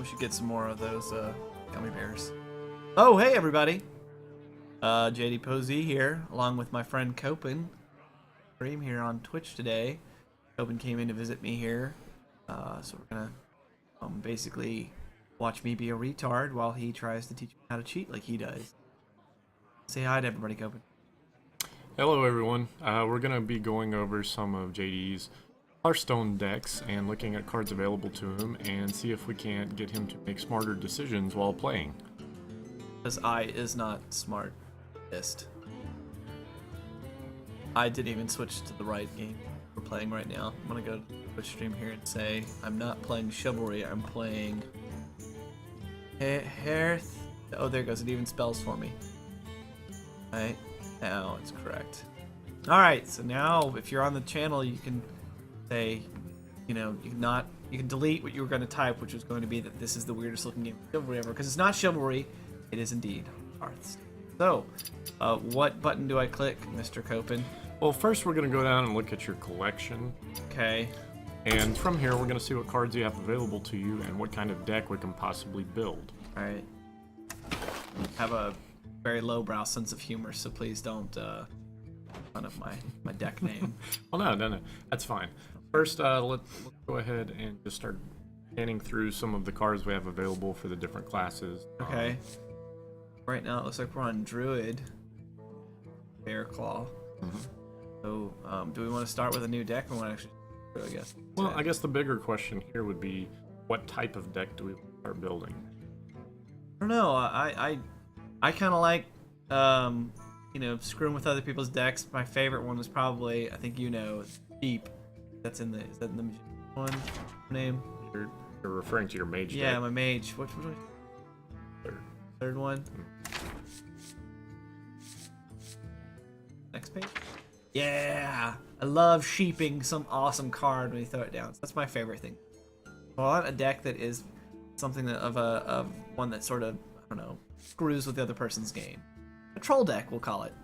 We should get some more of those gummy bears. Oh, hey everybody! JD Posey here, along with my friend Copen. Stream here on Twitch today. Copen came in to visit me here, so we're gonna basically watch me be a retard while he tries to teach me how to cheat like he does. Say hi to everybody, Copen. Hello everyone. We're going to be going over some of JD's Hearthstone decks and looking at cards available to him and see if we can't get him to make smarter decisions while playing. Because I is not smartest. I didn't even switch to the right game we're playing right now. I'm going to go to the Twitch stream here and say I'm not playing Chivalry, I'm playing Hearth. Oh, there it goes. It even spells for me. Right. Now it's correct. Alright, so now if you're on the channel you can say, you can delete what you were going to type, which was going to be that this is the weirdest looking game of Chivalry ever, because it's not Chivalry, it is indeed Hearthstone. So, what button do I click, Mr. Copen? Well, first we're going to go down and look at your collection. Okay. And from here we're going to see what cards you have available to you and what kind of deck we can possibly build. Alright. Have a very lowbrow sense of humor, so please don't fun of my deck name. Well, no, that's fine. First, let's go ahead and just start scanning through some of the cards we have available for the different classes. Okay. Right now it looks like we're on Druid, Bear Claw. So, do we want to start with a new deck, or want to actually? I guess. Well, I guess the bigger question here would be, what type of deck do we start building? I don't know. I kind of like, screwing with other people's decks. My favorite one was probably, I think Deep. Is that in the one name? You're referring to your mage deck? Yeah, my mage. Which one? Third one. Next page. Yeah, I love sheeping some awesome card when you throw it down. So that's my favorite thing. I want a deck that is something of one that sort of, I don't know, screws with the other person's game. A troll deck, we'll call it.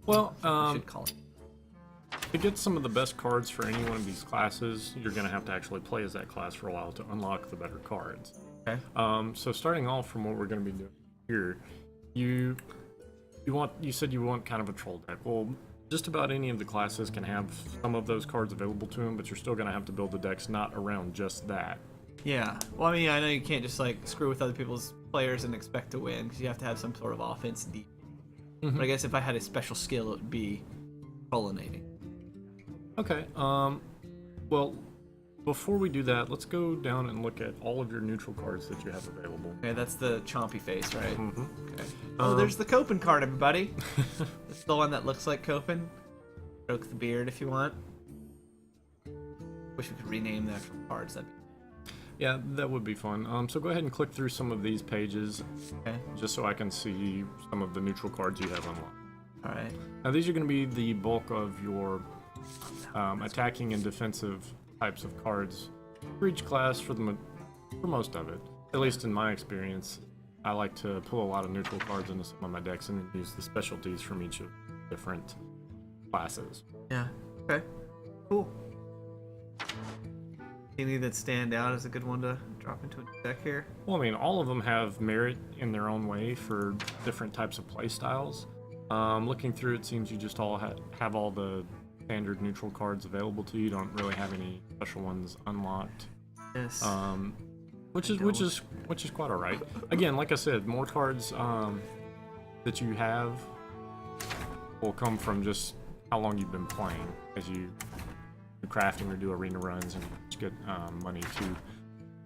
Well, we should call it. To get some of the best cards for any one of these classes, you're going to have to actually play as that class for a while to unlock the better cards. Okay. So starting off from what we're going to be doing here, you said you want kind of a troll deck. Well, just about any of the classes can have some of those cards available to them, but you're still going to have to build the decks not around just that. Yeah. Well, I mean, I know you can't just like screw with other people's players and expect to win, because you have to have some sort of offense deep. But I guess if I had a special skill, it would be pollinating. Okay. Well, before we do that, let's go down and look at all of your neutral cards that you have available. Okay, that's the chompy face, right? Okay. Oh, there's the Copen card, everybody. It's the one that looks like Copen. Stroke the beard if you want. Wish we could rename the actual cards. Yeah, that would be fun. So go ahead and click through some of these pages, Okay. just so I can see some of the neutral cards you have unlocked. All right. Now these are going to be the bulk of your attacking and defensive types of cards for each class for most of it. At least in my experience, I like to pull a lot of neutral cards into some of my decks and use the specialties from each of the different classes. Yeah. Okay. Cool. Any that stand out as a good one to drop into a deck here? Well, I mean, all of them have merit in their own way for different types of play styles. Looking through, it seems you just all have all the standard neutral cards available to you. You don't really have any special ones unlocked. Yes. Which is quite alright. Again, like I said, more cards that you have will come from just how long you've been playing, as you do crafting or do arena runs and just get money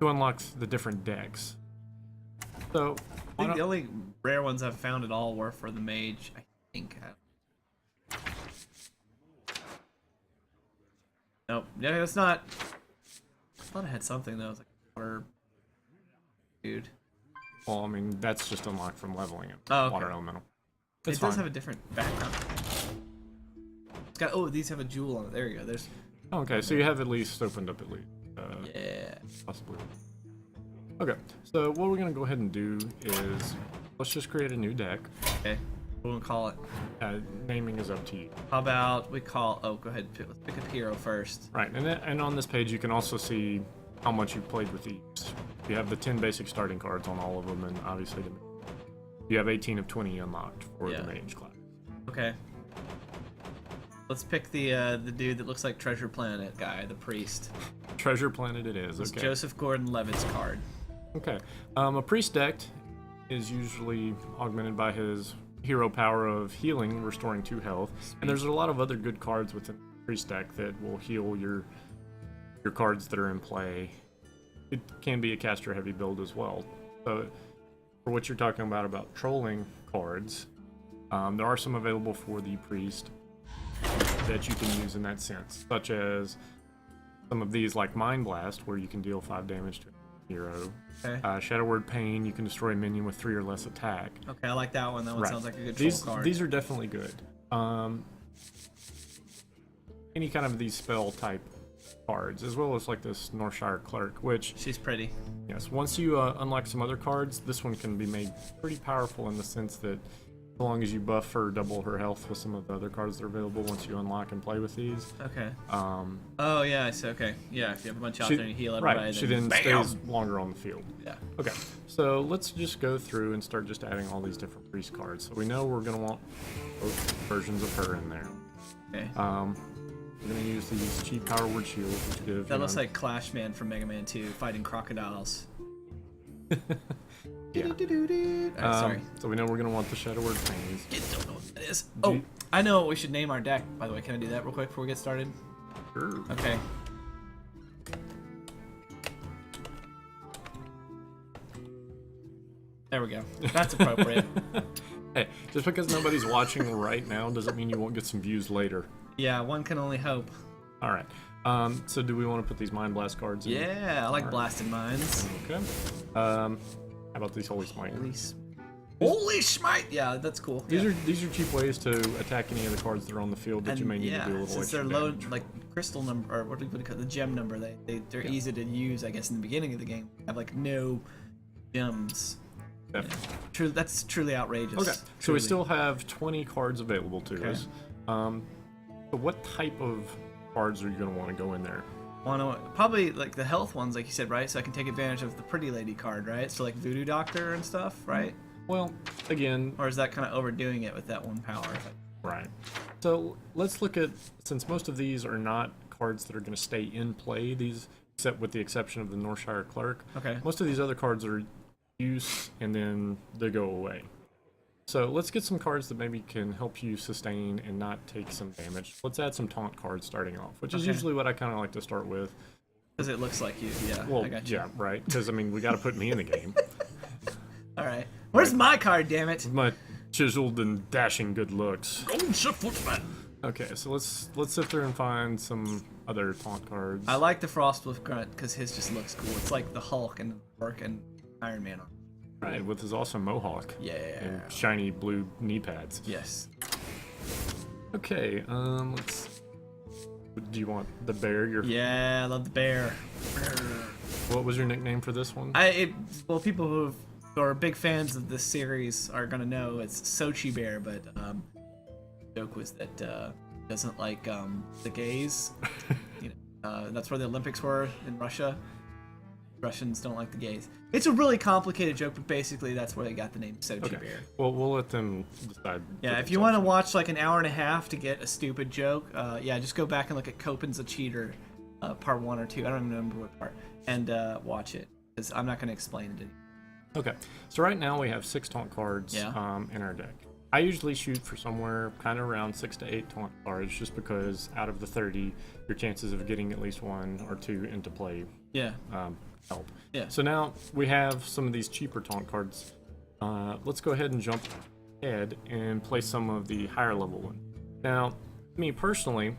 to unlock the different decks. So I think the only rare ones I've found at all were for the mage, I think. Nope. Yeah, it's not. I thought I had something though. It was like water. Dude. Well, I mean, that's just unlocked from leveling it. Oh, okay. Water elemental. It does have a different background. It's got. Oh, these have a jewel on it. There you go. There's. Okay, so you have at least opened up Yeah. possibly. Okay, so what we're gonna go ahead and do is let's just create a new deck. Okay. We'll call it. Naming is up to you. How about we call? Oh, go ahead. Let's pick a hero first. Right, and on this page you can also see how much you played with each You have the 10 basic starting cards on all of them, and obviously you have 18 of 20 unlocked for the mage class. Okay. Let's pick the dude that looks like Treasure Planet guy, the priest. Treasure Planet it is. It's Okay. Joseph Gordon-Levitt's card. Okay. A priest deck is usually augmented by his hero power of healing, restoring 2 health. And there's a lot of other good cards within the priest deck that will heal your cards that are in play. It can be a caster heavy build as well. So for what you're talking about trolling cards, there are some available for the priest that you can use in that sense, such as some of these like Mind Blast, where you can deal 5 damage to a hero. Okay. Shadow Word Pain, you can destroy a minion with 3 or less attack. Okay, I like that one. That one sounds like a good troll card. These are definitely good. Any kind of these spell type cards, as well as like this Northshire Clerk, which she's pretty. Yes, once you unlock some other cards, this one can be made pretty powerful in the sense that as long as you buff or double her health with some of the other cards that are available once you unlock and play with these. Okay. Oh yeah, I see. Okay. Yeah, if you have a bunch out there and you heal everybody, right, she then stays longer on the field. Yeah. Okay, so let's just go through and start just adding all these different priest cards. So we know we're gonna want both versions of her in there. Okay. We're gonna use these cheap power word shields, which give. That looks like Clash Man from Mega Man 2 fighting crocodiles. Yeah. Sorry. So we know we're gonna want the Shadow Word Pains. Kids don't know what that is. Oh, I know what we should name our deck. By the way, can I do that real quick before we get started? Sure. Okay. There we go. That's appropriate. Hey, just because nobody's watching right now doesn't mean you won't get some views later. Yeah, one can only hope. All right. So do we want to put these Mind Blast cards in? Yeah, I like blasted minds. Okay. How about these Holy Smite? Holy Smite! Yeah, that's cool. These are cheap ways to attack any of the cards that are on the field that you may need to do a little since extra they're low, damage. like crystal number, or what do you call it, the gem number, they're easy to use, I guess, in the beginning of the game. Have like no gems. Definitely. True, that's truly outrageous. Okay, so we still have 20 cards available to us. Okay. So what type of cards are you going to want to go in there? Probably like the health ones, like you said, right? So I can take advantage of the Pretty Lady card, right? So like Voodoo Doctor and stuff, right? Well, again... Or is that kind of overdoing it with that one power? Right. So let's look at, since most of these are not cards that are going to stay in play, these, except with the exception of the Northshire Clerk. Okay. Most of these other cards are use and then they go away. So let's get some cards that maybe can help you sustain and not take some damage. Let's add some taunt cards starting off, which is usually what I kind of like to start with. Because it looks like you, yeah. Well, I got you. yeah, right. Because I mean, we got to put me in the game. All right. Where's my card? Damn it! With my chiseled and dashing good looks. Golden Footman. Okay, so let's sit there and find some other taunt cards. I like the Frostwolf Grunt because his just looks cool. It's like the Hulk and Iron Man. Right, with his awesome mohawk. Yeah. And shiny blue knee pads. Yes. Okay, let's... Do you want the bear? Yeah, I love the bear. What was your nickname for this one? Well, people who are big fans of this series are gonna know it's Sochi Bear, but the joke was that doesn't like the gays. That's where the Olympics were in Russia. Russians don't like the gays. It's a really complicated joke, but basically that's where they got the name Sochi Bear. Well, we'll let them decide. Yeah, if you want to watch like an hour and a half to get a stupid joke, just go back and look at Copen's a Cheater, part 1 or 2. I don't even remember what part, and watch it because I'm not going to explain it. Okay, so right now we have 6 taunt cards in our deck. I usually shoot for somewhere kind of around 6 to 8 taunt cards, just because out of the 30, your chances of getting at least 1 or 2 into play help. Yeah. So now we have some of these cheaper taunt cards. Let's go ahead and jump ahead and play some of the higher level ones. Now, me personally,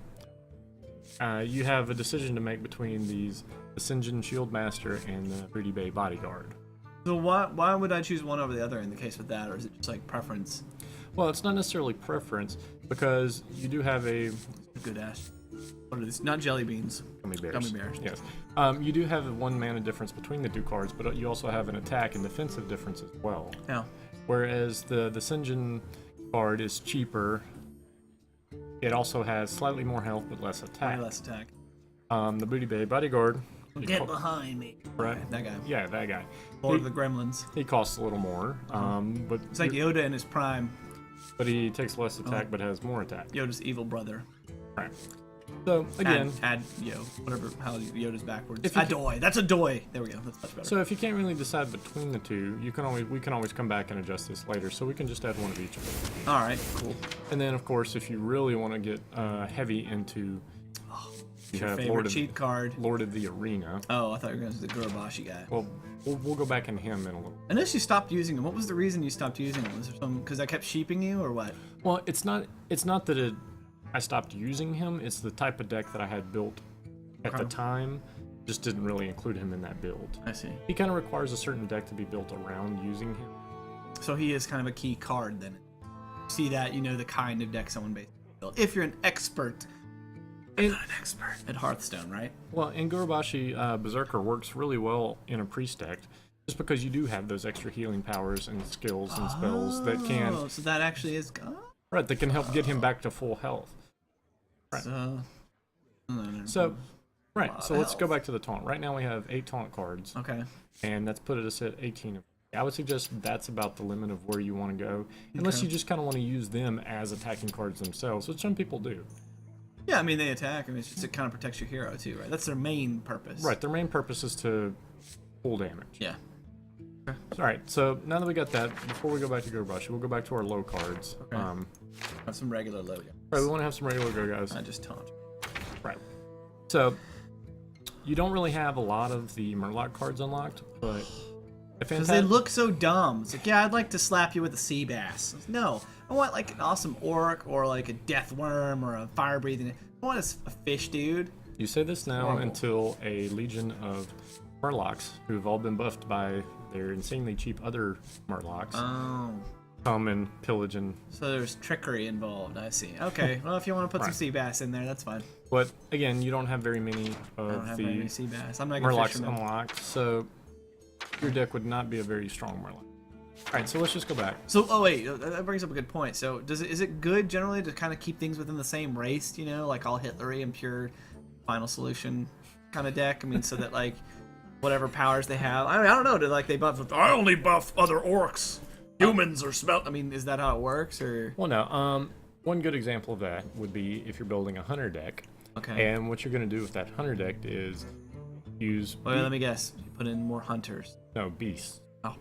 you have a decision to make between these Ascension Shieldmaster and the Pretty Bay Bodyguard. So why would I choose one over the other in the case with that, or is it just like preference? Well, it's not necessarily preference, because you do have a... Good ash. What are these? Not jelly beans. Gummy Bears. Gummy Bears. Yes. You do have a 1 mana difference between the 2 cards, but you also have an attack and defensive difference as well. Yeah. Whereas the Sinjin card is cheaper. It also has slightly more health but less attack. Way less attack. The Booty Bay Bodyguard Get behind me. Right. Okay, that guy. Yeah, that guy. Lord of the Gremlins. He costs a little more, but It's like Yoda in his prime. but he takes less attack, but has more attack. Yoda's evil brother. Right. So again, add whatever how Yoda's backwards. Adoy. That's Adoy. There we go. That's much better. so if you can't really decide between the two, we can always come back and adjust this later. So we can just add one of each of them. All right. Cool. And then of course, if you really want to get heavy into, you have Favorite cheat card. Lord of the Arena. Oh, I thought you were going to do the Gurabashi guy. Well, we'll go back in him in a little. Unless you stopped using him. What was the reason you stopped using him? Was there some because I kept sheeping you or what? Well, it's not that I stopped using him. It's the type of deck that I had built at the time. Just didn't really include him in that build. I see. He kind of requires a certain deck to be built around using him. So he is kind of a key card then. See that, you know the kind of deck someone basically built. If you're an expert. I'm not an expert at Hearthstone, right? Well, in Gurabashi, Berserker works really well in a priest deck, just because you do have those extra healing powers and skills and spells that can. Oh, so that actually is. Right, that can help get him back to full health. Right. So let's go back to the taunt. Right now we have 8 taunt cards. Okay. And that's put us at 18. I would suggest that's about the limit of where you want to go, unless you just kind of want to use them as attacking cards themselves, which some people do. Yeah, I mean, they attack. I mean, it's just it kind of protects your hero, too, right? That's their main purpose. Right, their main purpose is to pull damage. Yeah. Okay. Alright, so now that we got that, before we go back to Gurabashi, we'll go back to our low cards. Okay. Have some regular low guys. Right, we want to have some regular go guys. I just taunt. Right. So, you don't really have a lot of the Murloc cards unlocked, but... Because they look so dumb. It's like, yeah, I'd like to slap you with a sea bass. No. I want like an awesome orc or like a death worm or a fire breathing. I want a fish, dude. You say this now until a legion of Murlocs, who have all been buffed by their insanely cheap other Murlocs, come and pillage and. So there's trickery involved. I see. Okay. Well, if you want to put some sea bass in there, that's fine. But again, you don't have very many of I don't have the very many sea bass. I'm not Murlocs unlocked, so your deck would not be a very strong Murloc. Alright, so let's just go back. So, oh wait, that brings up a good point. So, is it good generally to kind of keep things within the same race, you know, like all Hitlery and pure Final Solution kind of deck? I mean, so that like whatever powers they have, I don't know, like they buff. I only buff other orcs, humans, or smell. I mean, is that how it works, or? Well, no. One good example of that would be if you're building a hunter deck. Okay. And what you're going to do with that hunter deck is use. Wait, let me guess. You put in more hunters. No, beasts. Oh.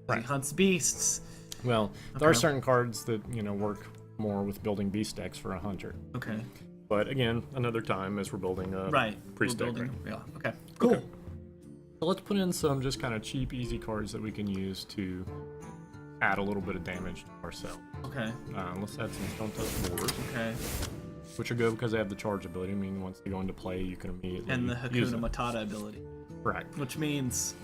Right. He hunts beasts. Well, there are certain cards that, you know, work more with building beast decks for a hunter. Okay. But again, another time as we're building a priest deck. Right? Yeah. Okay. Cool. Okay. So let's put in some just kind of cheap, easy cards that we can use to add a little bit of damage to ourselves. Okay. Let's add some Stone Touch Boars. Okay. Which are good because they have the charge ability. I mean, once they go into play, you can immediately and the use Hakuna Matata ability. Right. Which means.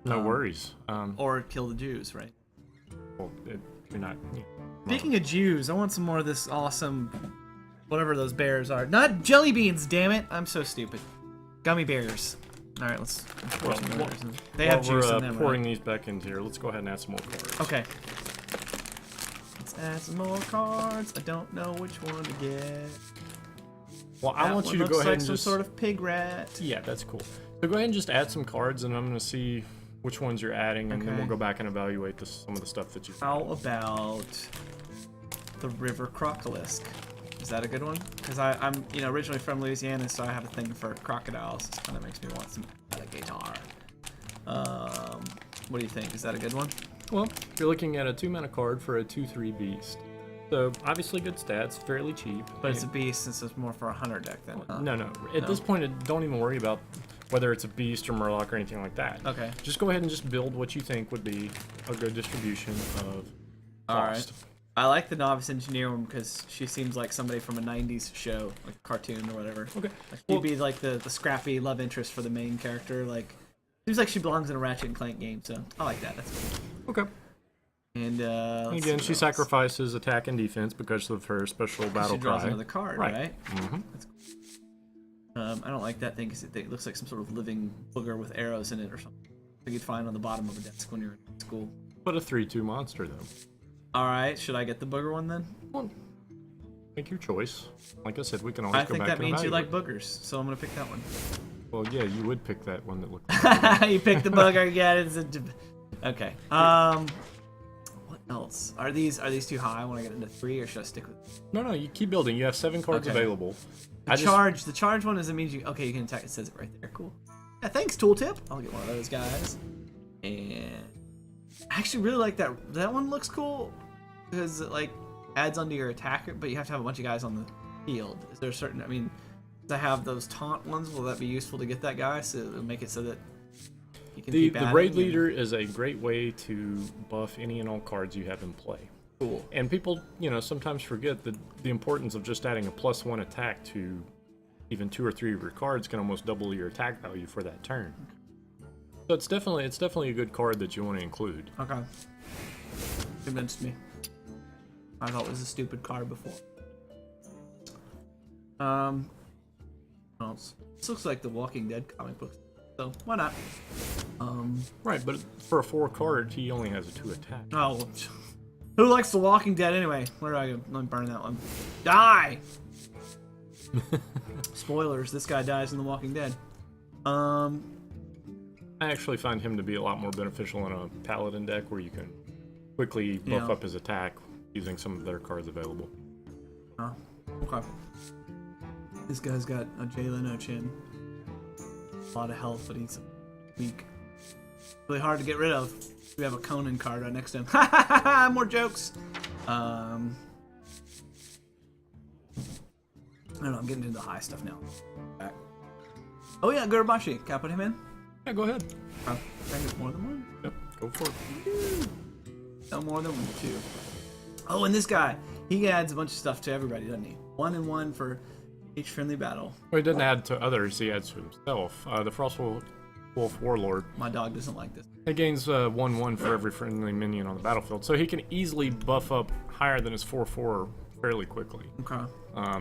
No worries. Or kill the Jews, right? Well, you're not. Speaking of Jews, I want some more of this awesome, whatever those bears are. Not jelly beans, damn it! I'm so stupid. Gummy bears. All right, let's pour some bears in. They have juice in them. Pouring these back into here. Let's go ahead and add some more cards. Okay. Let's add some more cards. I don't know which one to get. Well, I want you to go ahead and some sort of pig rat. Yeah, that's cool. So go ahead and just add some cards, and I'm going to see which ones you're adding, and then we'll go back and evaluate some of the stuff that you. How about the River Crocolisk? Is that a good one? Because I'm originally from Louisiana, so I have a thing for crocodiles. This kind of makes me want some alligator. What do you think? Is that a good one? Well, you're looking at a 2-mana card for a 2/3 beast. So obviously good stats, fairly cheap. But it's a beast, since it's more for a hunter deck then. No. At this point, don't even worry about whether it's a beast or Murloc or anything like that. Okay. Just go ahead and just build what you think would be a good distribution of cost. All right. I like the novice engineer one because she seems like somebody from a 90s show, like a cartoon or whatever. Okay. Like she'd be like the scrappy love interest for the main character. Like, seems like she belongs in a Ratchet and Clank game, so I like that. That's cool. Okay. And again, she sacrifices attack and defense because of her special battle cry. She draws another card, right? Mm-hmm. That's cool. I don't like that thing because it looks like some sort of living booger with arrows in it or something. Like you'd find on the bottom of a desk when you're in school. But a 3/2 monster, though. Alright, should I get the booger one then? Well, make your choice. Like I said, we can always go back and I think that means you like evaluate. boogers, so I'm going to pick that one. Well, yeah, you would pick that one that looked like You picked the bugger. Yeah, it's a... Okay. What else? Are these too high? I want to get into 3, or should I stick with... No, you keep building. You have 7 cards available. The charge one is it means you... Okay, you can attack. It says it right there. Cool. Yeah, thanks, tooltip. I'll get one of those guys. And I actually really like that. That one looks cool because it like adds onto your attacker, but you have to have a bunch of guys on the field. Is there a certain... I mean, to have those taunt ones, will that be useful to get that guy? So it'll make it so that you can the raid leader is a great way to buff any and all cards you have in play. Cool. And people, sometimes forget that the importance of just adding a +1 attack to even 2 or 3 of your cards can almost double your attack value for that turn. So it's definitely a good card that you want to include. Okay. Convinced me. I thought it was a stupid card before. What else? This looks like the Walking Dead comic book, so why not? Right, but for a 4 card, he only has a 2 attack. Oh, who likes the Walking Dead anyway? Where do I go? Let me burn that one. Die! Spoilers, this guy dies in the Walking Dead. I actually find him to be a lot more beneficial in a Paladin deck where you can quickly buff up his attack using some of their cards available. Oh, okay. This guy's got a Jell chin. A lot of health, but he's weak. Really hard to get rid of. We have a Conan card right next to him. Ha ha ha! More jokes. I don't know. I'm getting into the high stuff now. Back. Oh yeah, Gurabashi. Can I put him in? Yeah, go ahead. I think it's more than one. Yep, go for it. No more than 2. Oh, and this guy, he adds a bunch of stuff to everybody, doesn't he? 1 and 1 for each friendly battle. Well, he doesn't add to others, he adds to himself. The Frostwolf Warlord. My dog doesn't like this. He gains 1/1 for every friendly minion on the battlefield, so he can easily buff up higher than his 4/4 fairly quickly. Okay.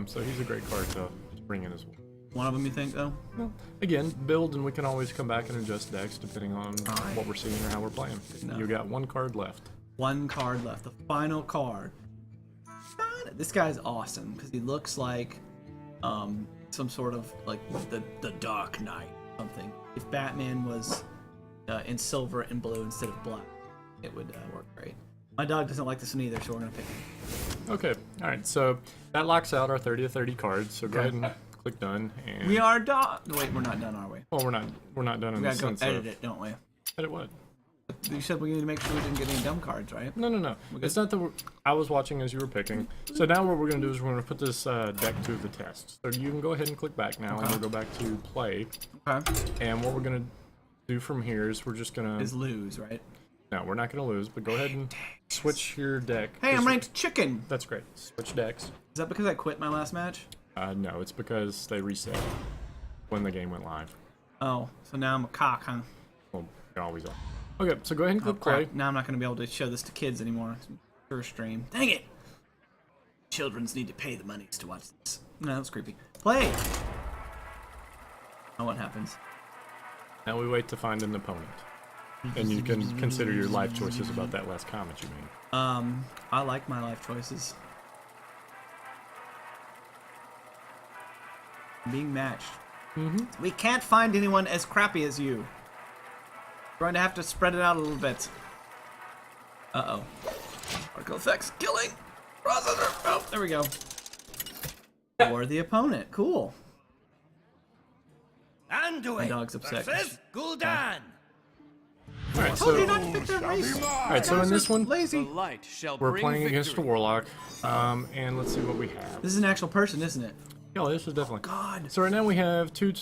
So he's a great card to bring in as well. One of them, you think, though? Well, again, build, and we can always come back and adjust decks depending on what we're seeing or how we're playing. You got 1 card left. 1 card left. The final card. This guy's awesome because he looks like some sort of like the Dark Knight something. If Batman was in silver and blue instead of black, it would work great. My dog doesn't like this one either, so we're gonna pick him. Okay, all right. So that locks out our 30 of 30 cards. So go ahead and click done. And we are done. Wait, we're not done, are we? Well, we're not done in the sense of... We gotta go edit it, don't we? Edit what? You said we need to make sure we didn't get any dumb cards, right? No. It's not that I was watching as you were picking. So now what we're going to do is we're going to put this deck to the test. So you can go ahead and click back now, and we'll go back to play. Okay. And what we're going to do from here is we're just going to... Is lose, right? No, we're not going to lose, but go ahead and switch your deck. Hey, I'm ranked chicken! That's great. Switch decks. Is that because I quit my last match? No, it's because they reset when the game went live. Oh, so now I'm a cock, huh? Well, you always are. Okay, so go ahead and click play. Now I'm not going to be able to show this to kids anymore. First stream. Dang it! Children's need to pay the monies to watch this. No, that's creepy. Play! Oh, what happens? Now we wait to find an opponent. And you can consider your life choices about that last comment you made. I like my life choices. Being matched. We can't find anyone as crappy as you. We're going to have to spread it out a little bit. Uh-oh. Particle effects killing. Processor. Oh, there we go. Or the opponent. Cool. My dog's upset. Gul'dan. Alright, so, in this one, we're playing against a warlock. And let's see what we have. This is an actual person, isn't it? Yeah, this is definitely. God. So right now we have 2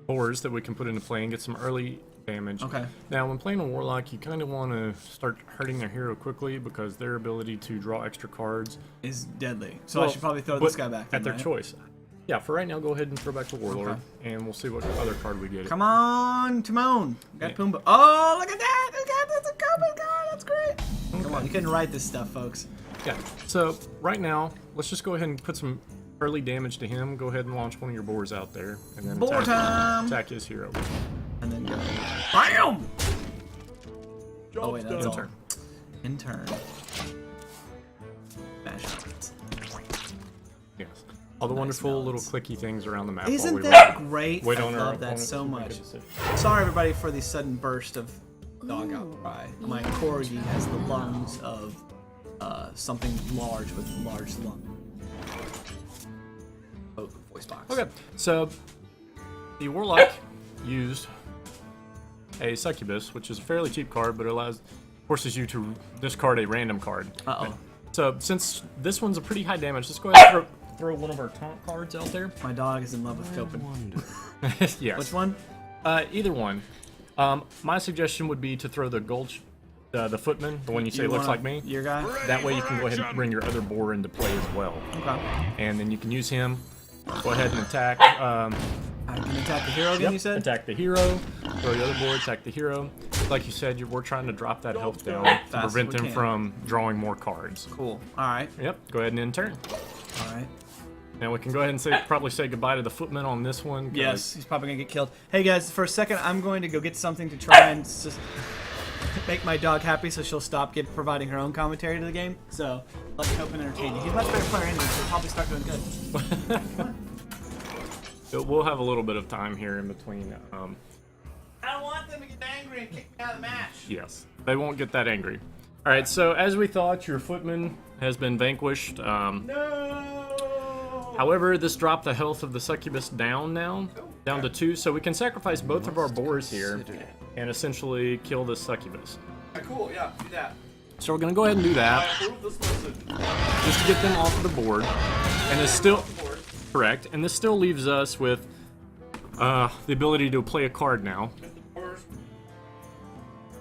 boars that we can put into play and get some early damage. Okay. Now, when playing a warlock, you kind of want to start hurting their hero quickly because their ability to draw extra cards is deadly. So I should probably throw this guy back at their choice. Yeah, for right now, go ahead and throw back the Warlord, and we'll see what other card we get. Come on, Timon. We got Pumbaa. Oh, look at that! That's a common card. That's great. Okay. Come on, you couldn't write this stuff, folks. Yeah. So right now, let's just go ahead and put some early damage to him. Go ahead and launch one of your boars out there, and then attack his hero. And then go. BAM! Oh wait, that's all. In turn. Smash. Yes. all the wonderful little clicky things around the map. Isn't while we that great? wait I on our love that opponents so to make a much. decision. Sorry, everybody, for the sudden burst of dog outcry. My corgi has the lungs of something large with large lungs. Oh, voice box. Okay, so the Warlock used a Succubus, which is a fairly cheap card, but it forces you to discard a random card. Uh-oh. So since this one's a pretty high damage, let's go ahead and throw one of our taunt cards out there. My dog is in love with Copen. Yes. Which one? Either one. My suggestion would be to throw the the Footman, the one you say looks like me. Your guy? That way you can go ahead and bring your other boar into play as well. Okay. And then you can use him. Go ahead and attack. I can attack the hero again, you said? Attack the hero. Throw the other board, attack the hero. Like you said, we're trying to drop that health down to prevent him from drawing more cards. Cool. Alright. Yep, go ahead and end turn. Alright. Now we can go ahead and probably say goodbye to the Footman on this one. Yes, he's probably going to get killed. Hey guys, for a second, I'm going to go get something to try and just make my dog happy so she'll stop providing her own commentary to the game. So, let Copen entertain you. He's a much better player anyway, so he'll probably start doing good. We'll have a little bit of time here in between. I don't want them to get angry and kick me out of the match. Yes, they won't get that angry. All right, so as we thought, your Footman has been vanquished. No! However, this dropped the health of the Succubus down to 2, so we can sacrifice both of our boars here and essentially kill this Succubus. Cool, yeah, do that. So we're gonna go ahead and do that, just to get them off of the board. And it's still correct, and this still leaves us with the ability to play a card now.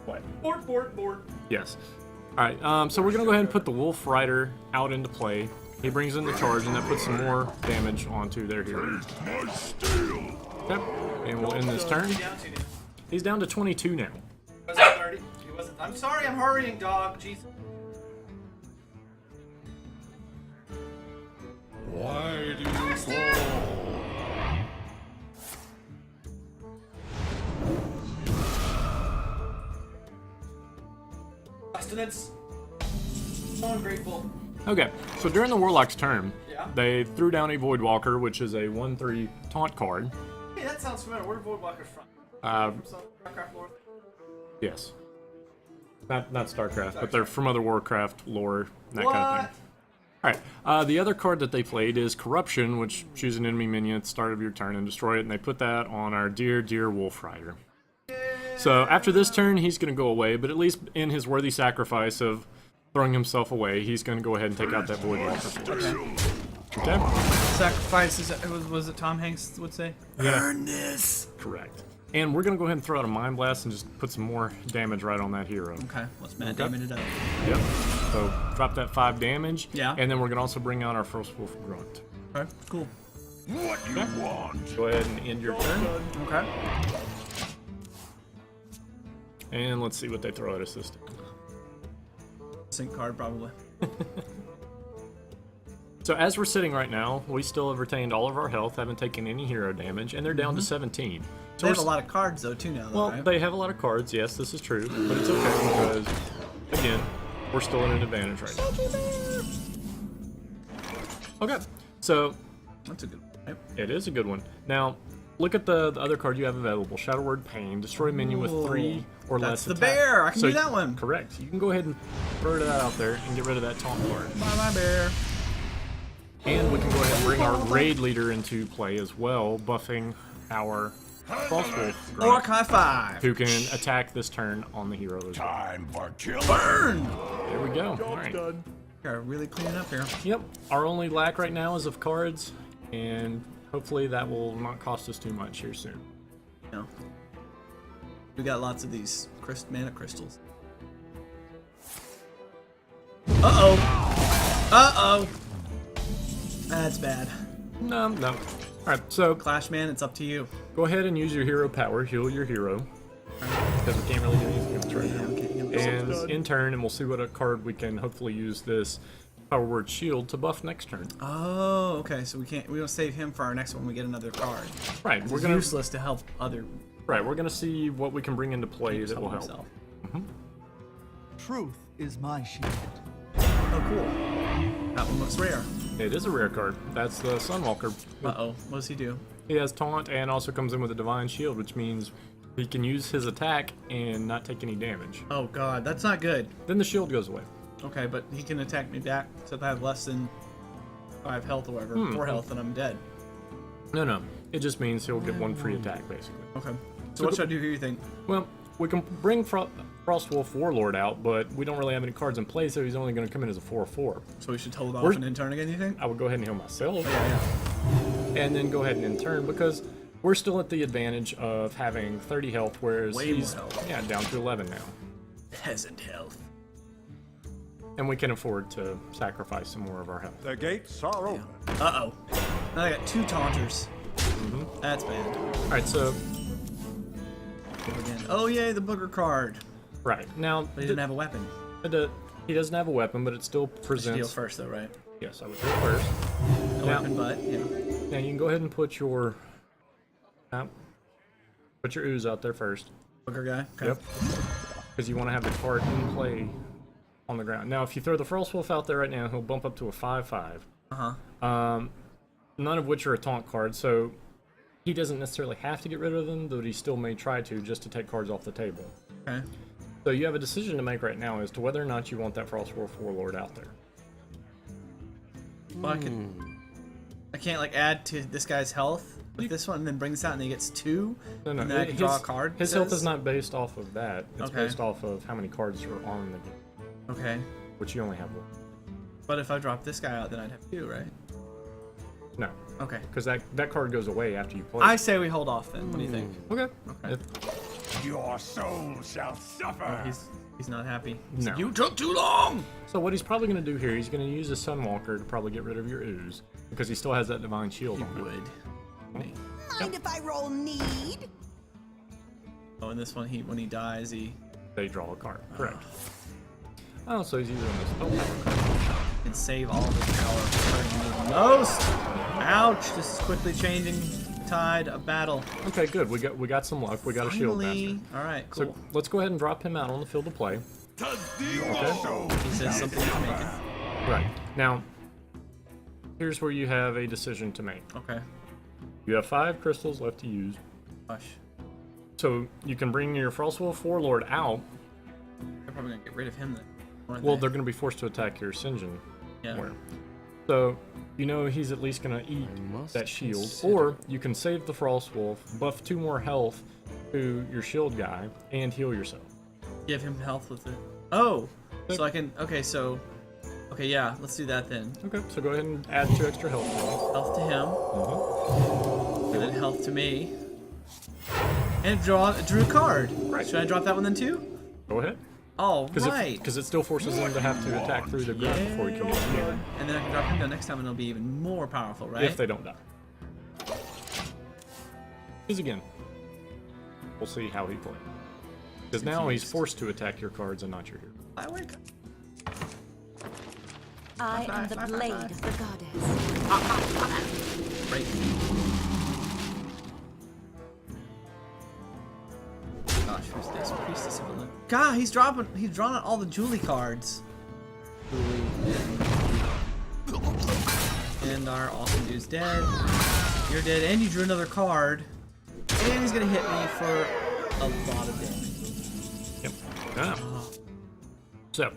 What? Board. Yes. All right. So we're gonna go ahead and put the Wolf Rider out into play. He brings in the charge, and that puts some more damage onto their hero. Okay. And we'll end this turn. He's down to 22 now. Was it 30? He wasn't. I'm sorry, I'm hurrying, dog. Jesus. Why do you fall? Sustenance. So ungrateful. Okay. So during the Warlock's turn, Yeah. they threw down a Voidwalker, which is a 1/3 taunt card. Hey, that sounds familiar. Where did Voidwalkers from? StarCraft lore? Yes. Not StarCraft, but they're from other Warcraft lore, that kind of thing. Alright, the other card that they played is Corruption, which choose an enemy minion at the start of your turn and destroy it, and they put that on our dear Wolf Rider. So after this turn, he's going to go away, but at least in his worthy sacrifice of throwing himself away, he's going to go ahead and take out that Voidwalker. Okay? Sacrifices, was it Tom Hanks would say? Earn this! Correct. And we're going to go ahead and throw out a Mind Blast and just put some more damage right on that hero. Okay, let's Mad Damon it up. Yep. So drop that 5 damage. Yeah. And then we're going to also bring out our first Wolf Grunt. Okay, cool. What you want? Go ahead and end your turn. Okay. And let's see what they throw at us this time. Sync card, probably. So as we're sitting right now, we still have retained all of our health, haven't taken any hero damage, and they're down to 17. So They have a lot of cards, though, too, now, though, Well, right? they have a lot of cards, yes, this is true, but it's okay because, again, we're still in an advantage right now. Okay, so That's a good one, right? it is a good one. Now, look at the other card you have available, Shadow Word Pain. Destroy a minion with 3 or less That's the attack. bear! I can do that one! Correct. You can go ahead and throw that out there and get rid of that taunt card. Bye, bear. And we can go ahead and bring our raid leader into play as well, buffing our False Wolf Grunt, Orc high five! who can attack this turn on the hero as well. Time for killing. Burn! There we go. All right. Gotta really clean it up here. Yep. Our only lack right now is of cards, and hopefully that will not cost us too much here soon. No. We got lots of these mana crystals. Uh-oh! Uh-oh! That's bad. No. Alright, so Clash Man, it's up to you. go ahead and use your hero power, heal your hero. Because we can't really do anything else right now. And in turn, and we'll see what a card we can hopefully use this Power Word Shield to buff next turn. Oh, okay. So we don't save him for our next one. We get another card. Right, It's useless to help other. Right, we're gonna see what we can bring into play that will help. himself. Truth is my shield. Oh, cool. That one looks rare. It is a rare card. That's the Sunwalker. Uh-oh. What does he do? He has Taunt and also comes in with a Divine Shield, which means he can use his attack and not take any damage. Oh, God. That's not good. Then the shield goes away. Okay, but he can attack me back if I have less than 5 health or whatever. 4 health, and I'm dead. No. It just means he'll get 1 free attack, basically. Okay. So what should I do here, you think? Well, we can bring Frostwolf Warlord out, but we don't really have any cards in play, so he's only going to come in as a 4/4. So we should hold off and in-turn again, you think? I would go ahead and heal myself. Yeah. And then go ahead and in-turn, because we're still at the advantage of having 30 health, whereas Way he's more health. yeah, down to 11 now. Peasant health. And we can afford to sacrifice some more of our health. The gates are open. Uh-oh. Now I got 2 taunters. That's bad. Alright, so... Again. Oh, yay, the booger card. Right, now... But he didn't have a weapon. He doesn't have a weapon, but it still I should presents... deal first, though, right? Yes, I would do it first. No Now- weapon, but, yeah. Now you can go ahead and put your... put your ooze out there first. Booger guy? Okay. Yep. Because you want to have the card in play on the ground. Now, if you throw the Frostwolf out there right now, he'll bump up to a 5/5. Uh-huh. None of which are a taunt card, so he doesn't necessarily have to get rid of them, but he still may try to just to take cards off the table. Okay. So you have a decision to make right now as to whether or not you want that Frostwolf Warlord out there. Well, I can't, like, add to this guy's health with this one and then bring this out and he gets 2? No, And then I can draw a card? His health is not based off of that. It's Okay. based off of how many cards are on the game, Okay. which you only have 1. But if I drop this guy out, then I'd have 2, right? No, Okay. because that card goes away after you play. I say we hold off then. What do you think? Okay. Okay. Your soul shall suffer. He's not happy. No. You took too long! So what he's probably going to do here, he's going to use a Sunwalker to probably get rid of your ooze, because he still has that Divine Shield He on him. would. Mind if I roll need? Oh, and this one, when he dies, he They draw a card. Correct. Oh, so he's using this spell power card. can save all of his power for turning me the most. Ouch! This is quickly changing the tide of battle. Okay, good. We got some luck. We got a shield master. Finally. All right, cool. So let's go ahead and drop him out on the field of play. He says something to make it. Right. Now, here's where you have a decision to make. Okay. You have 5 crystals left to use. Hush. So you can bring your Frostwolf Warlord out. They're probably gonna get rid of him then. aren't Well, they? they're going to be forced to attack your Sinjin. Yeah. Warrior. So, you know he's at least going to eat that shield. Or you can save the Frostwolf, buff 2 more health to your shield guy, and heal yourself. Give him health with it. Oh! So I can... Okay, so... Okay, yeah, let's do that then. Okay, so go ahead and add 2 extra health. Health to him. And then health to me. And drew a card. Right. Should I drop that one then too? Go ahead. Oh, right. Because it still forces him to have to attack through the ground before he can get healed. And then I can drop him down next time and it'll be even more powerful, right? If they don't die. Because again, we'll see how he plays. Because now he's forced to attack your cards and not your hero. I wake up. I am the blade of the goddess. Great. Gosh, who's this? Priestess of Olympus. God, he's drawn out all the Julie cards. And our awesome dude's dead. You're dead, and you drew another card. And he's gonna hit me for a lot of damage. Yep. Ah. So,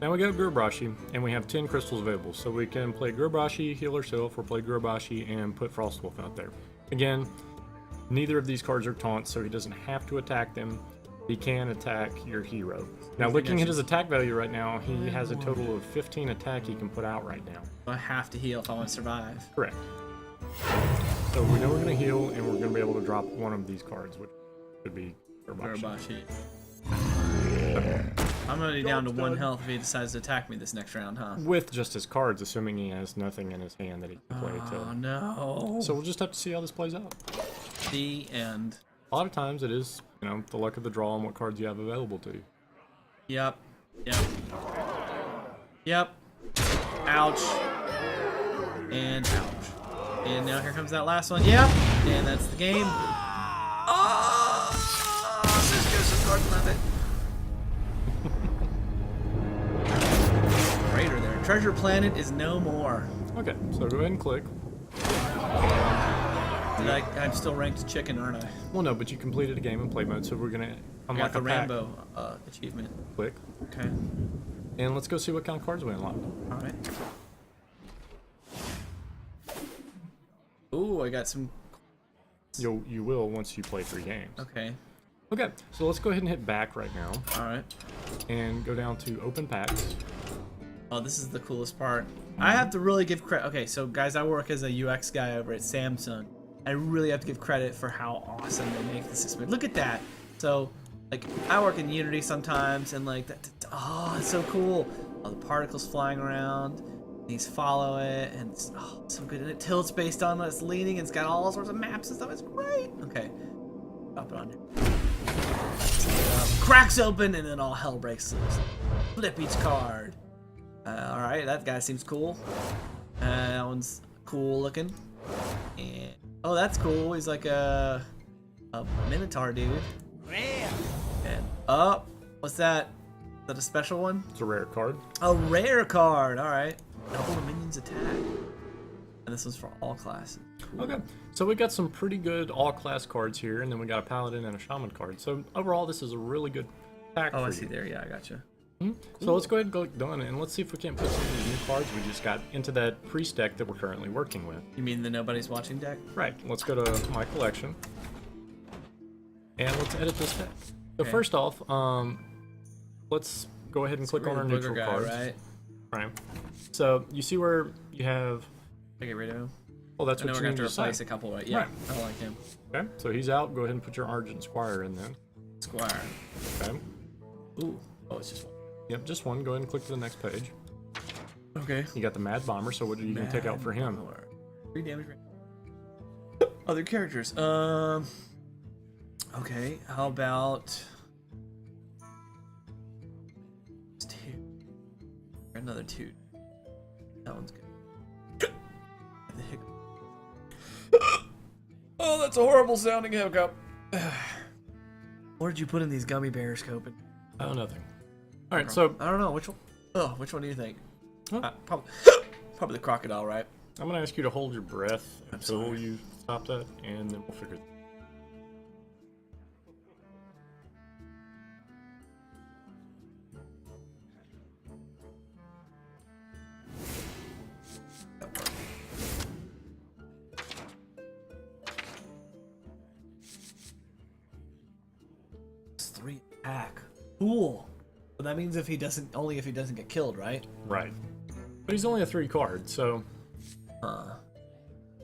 now we got Gurabashi, and we have 10 crystals available. So we can play Gurabashi, heal ourselves, or play Gurabashi and put Frostwolf out there. Again, neither of these cards are taunts, so he doesn't have to attack them. He can attack your hero. Now, looking at his attack value right now, he has a total of 15 attack he can put out right now. I have to heal if I want to survive. Correct. So we know we're going to heal, and we're going to be able to drop one of these cards, which could be Gurabashi. I'm already down to 1 health if he decides to attack me this next round, huh? With just his cards, assuming he has nothing in his hand that he can play Oh to. no. So we'll just have to see how this plays out. The end. A lot of times it is, you know, the luck of the draw and what cards you have available to you. Yep. Ouch. And ouch. And now here comes that last one. Yep. And that's the game. Oh! Just give some cards left. Raider there. treasure planet is no more. Okay, so go ahead and click. I'm still ranked chicken, aren't I? Well, no, but you completed a game in play mode, so we're gonna I unlock got the a pack. rainbow achievement. Click, Okay. and let's go see what kind of cards we unlock. All right. Ooh, I got some. You will once you play 3 games. Okay. Okay, so let's go ahead and hit back right now, All right. and go down to open packs. Oh, this is the coolest part. I have to really give credit. Okay, so guys, I work as a UX guy over at Samsung. I really have to give credit for how awesome they make this experience. Look at that. So, like, I work in Unity sometimes, and like that. Oh, it's so cool. All the particles flying around. These follow it, and it's so good. And it tilts based on it's leaning. And it's got all sorts of maps and stuff. It's great. Okay, drop it on here. Cracks open, and then all hell breaks loose. Flip each card. All right, that guy seems cool. That one's cool looking. And oh, that's cool. He's like a Minotaur dude. And what's that? Is that a special one? It's a rare card. A rare card. All right. Double the minions attack. And this one's for all classes. Cool. Okay, so we got some pretty good all-class cards here, and then we got a paladin and a shaman card. So overall, this is a really good pack. Oh, for I see you. there. Yeah, I gotcha. Cool. So let's go ahead and go done, and let's see if we can't put some of these new cards we just got into that priest deck that we're currently working with. You mean the nobody's watching deck? Right. Let's go to my collection, and let's edit this deck. So Okay. first off, let's go ahead and click on our Really neutral booger guy, cards. right? Right. So you see where you have. I get rid of him. Well, that's I know what we're you gonna need have to to replace decide. a couple. Right? Yeah, Right. I don't like him. Okay. So he's out. Go ahead and put your Argent Squire in then. Squire. Okay. Ooh. Oh, it's just one. Yep. Just one. Go ahead and click to the next page. Okay. You got the Mad Bomber. So what are you gonna take out for him? 3 damage. Other characters. Okay. How about it's 2? Another 2. That one's good. The hiccup. Oh, that's a horrible sounding hiccup. Where'd you put in these gummy bears, Copen? Oh, nothing. All right. So I don't know which one. Oh, which one do you think? Huh? Probably the crocodile, right? I'm gonna ask you to hold your breath until sorry. you stop that, and then we'll figure. It's 3 attack. Cool. So that means if he doesn't get killed, right? Right. But he's only a 3 card, so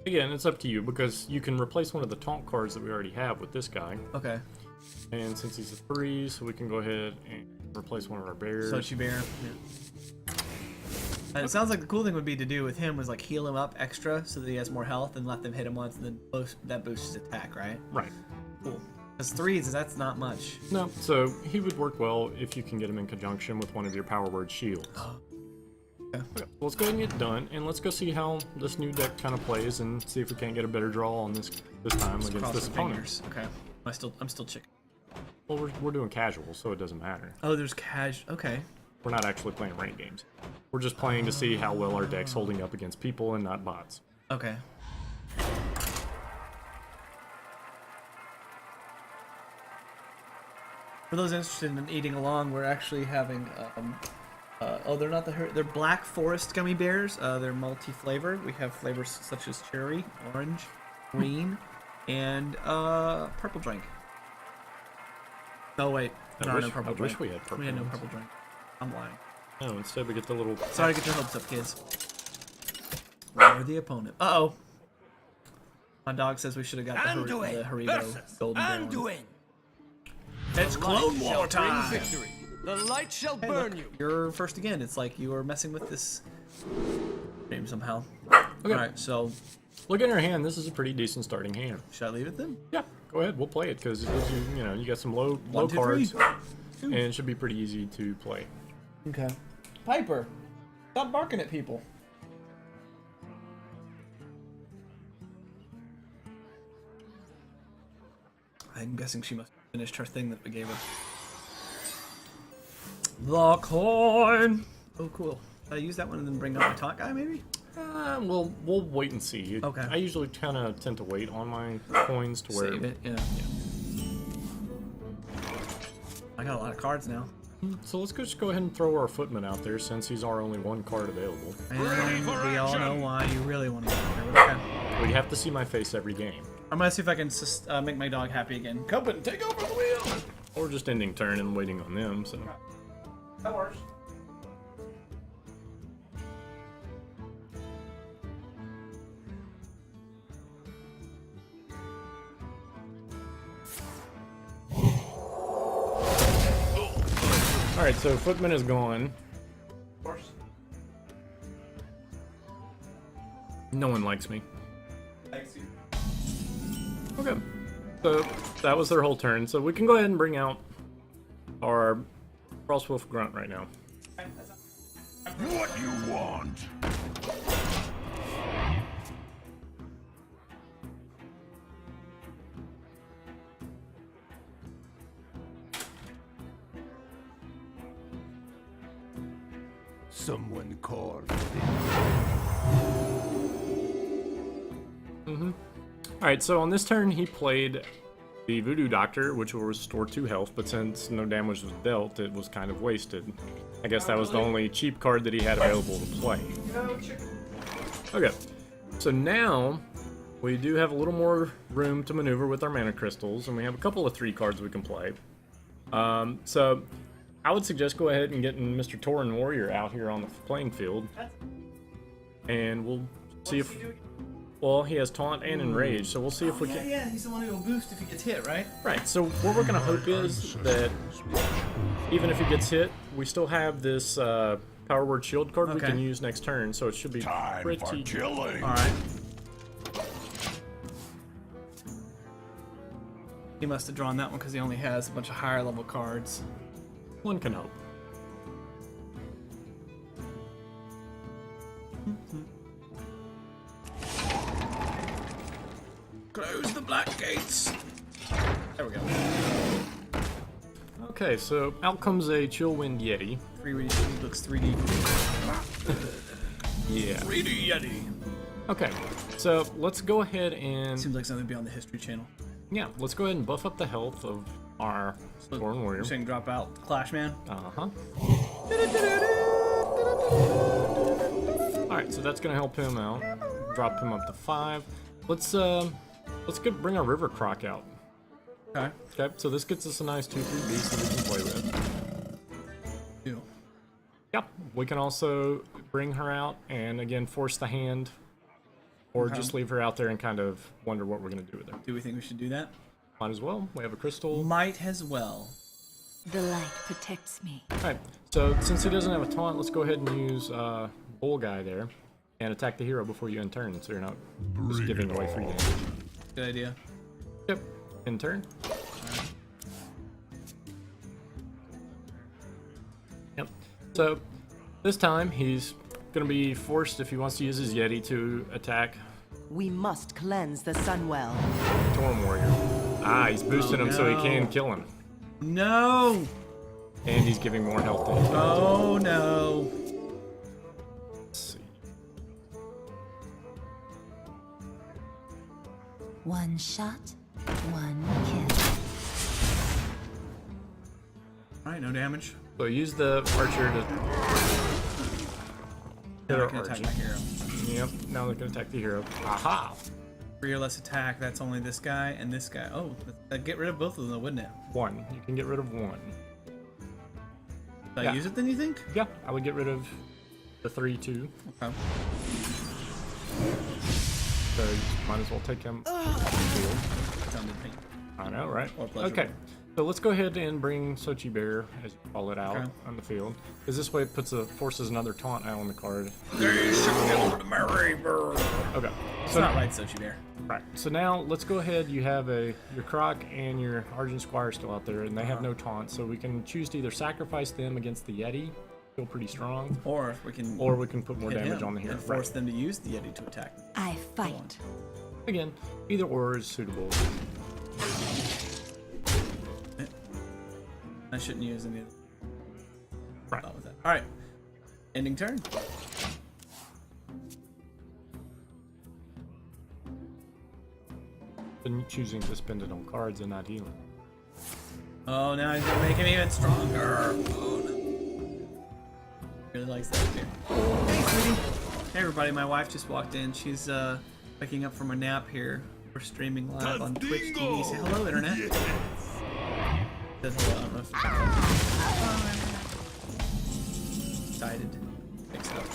again, it's up to you because you can replace one of the taunt cards that we already have with this guy. Okay. And since he's a 3, so we can go ahead and replace one of our bears. Sochi bear. Yeah. And it sounds like the cool thing would be to do with him was like heal him up extra so that he has more health and let them hit him once and then that boosts his attack, right? Right. Cool. Because 3s, that's not much. No, so he would work well if you can get him in conjunction with one of your power word shields. Okay. Okay, let's go ahead and get done, and let's go see how this new deck kind of plays, and see if we can't get a better draw on this time against Cross this the opponent. fingers. Okay. I'm still chicken. Well, we're doing casual, so it doesn't matter. Oh, there's okay. We're not actually playing ranked games. We're just playing to see how well our deck's holding up against people and not bots. Okay. For those interested in eating along, we're actually having they're black forest gummy bears. They're multi-flavored. We have flavors such as cherry, orange, green, and purple drink. Oh wait, I wish we had purple. We had no ones. purple drink. I'm lying. No, instead we get the little. Sorry to get your hopes up, kids. We're the opponent. Uh-oh. My dog says we should have got the Haribo Golden Bear one. Anduin. It's Clone War Shall bring time! victory. The light shall Hey, burn look, you. you're first again. It's like you were messing with this game somehow. Okay. Alright, so Look at your hand. This is a pretty decent starting hand. should I leave it then? Yeah, go ahead. We'll play it because you got some low 1, 2, cards, 3. and it should be pretty easy to play. Okay. Piper, stop barking at people. I'm guessing she must have finished her thing that we gave her. The coin! Oh, cool. use that one and then bring up the taunt guy, maybe? We'll wait and see. Okay. I usually kind of tend to wait on my coins to where. Save it, yeah. I got a lot of cards now. So let's just go ahead and throw our footman out there since he's our only one card available. And we all know why you really want to go there. Okay. We have to see my face every game. I'm gonna see if I can make my dog happy again. Copen, take over the wheel! Or just ending turn and waiting on them, so. That works. Alright, so footman is gone. Of course. No one likes me. Thanks, you. Okay. So that was their whole turn. So we can go ahead and bring out our Frostwolf Grunt right now. What you want? Someone called for Mm-hmm. Alright, so on this turn he played the Voodoo Doctor, which will restore 2 health, but since no damage was dealt, it was kind of wasted. I guess that was the only cheap card that he had available to play. Okay, so now we do have a little more room to maneuver with our mana crystals, and we have a couple of 3 cards we can play. So I would suggest go ahead and getting Mr. Tauren Warrior out here on the playing field, and we'll see if... Well, he has Taunt and Enrage, so we'll see if we can... Yeah, he's the one who will boost if he gets hit, right? Right, so what we're going to hope is that even if he gets hit, we still have this Power Word Shield card we can use next turn, so it should be pretty... for killing. Alright. He must have drawn that one because he only has a bunch of higher level cards. One can hope. Close the black gates. There we go. Okay, so out comes a Chillwind Yeti. 3D looks 3D. Yeah. 3D Yeti. Okay, so let's go ahead and... Seems like something to be on the History Channel. Yeah, let's go ahead and buff up the health of our Tauren Warrior. You're saying drop out Clash Man? Uh-huh. Alright, so that's gonna help him out. Drop him up to 5. Let's bring our River Croc out. Okay. Okay, so this gets us a nice 2/3 beast that we can play with. Ew. Yep, we can also bring her out and again force the hand, or just leave her out there and kind of wonder what we're gonna do with her. Do we think we should do that? Might as well. We have a crystal. Might as well. The light protects me. Alright, so since he doesn't have a taunt, let's go ahead and use Bull Guy there and attack the hero before you end turn, so you're not just giving away free damage. Good idea. Yep, end turn. Yep. So this time he's gonna be forced, if he wants to use his Yeti, to attack We must cleanse the Sunwell. Tauren Warrior. Ah, he's boosting him so he can kill him. No! And he's giving more health to him. Oh no! Let's see. One shot, one kill. Alright, no damage. So use the archer to hit Now I our can attack archer. my hero. Yep, now they're gonna attack the hero. Aha! 3 or less attack, that's only this guy and this guy. Oh, that'd get rid of both of them, though, wouldn't it? 1. You can get rid of 1. Did Yeah. I use it then, you think? Yeah, I would get rid of the 3 too. Okay. So you might as well take him. Sounded pink. I know, right? Or pleasurable. Okay, so let's go ahead and bring Sochi Bear, as you call it, out Okay. on the field. Because this way it forces another taunt out on the card. Okay, It's so not right, Sochi Bear. right. So now let's go ahead. You have your Croc and your Argent Squire still out there, and they have no taunt, so we can choose to either sacrifice them against the Yeti, feel pretty strong, Or we can put more hit damage him on the hero. and force them to use the Yeti to attack. I fight. Again, either or is suitable. I shouldn't use any of Right. that with that. Alright. Ending turn. Been choosing to spend it on cards and not healing. Oh, now he's gonna make him even stronger. Oh, no. Really likes that too. Hey, sweetie. Hey, everybody. My wife just walked in. She's waking up from a nap here. We're streaming live on Twitch TV. Say hello, internet. Yes. Said hello. I don't know if excited. Mixed up.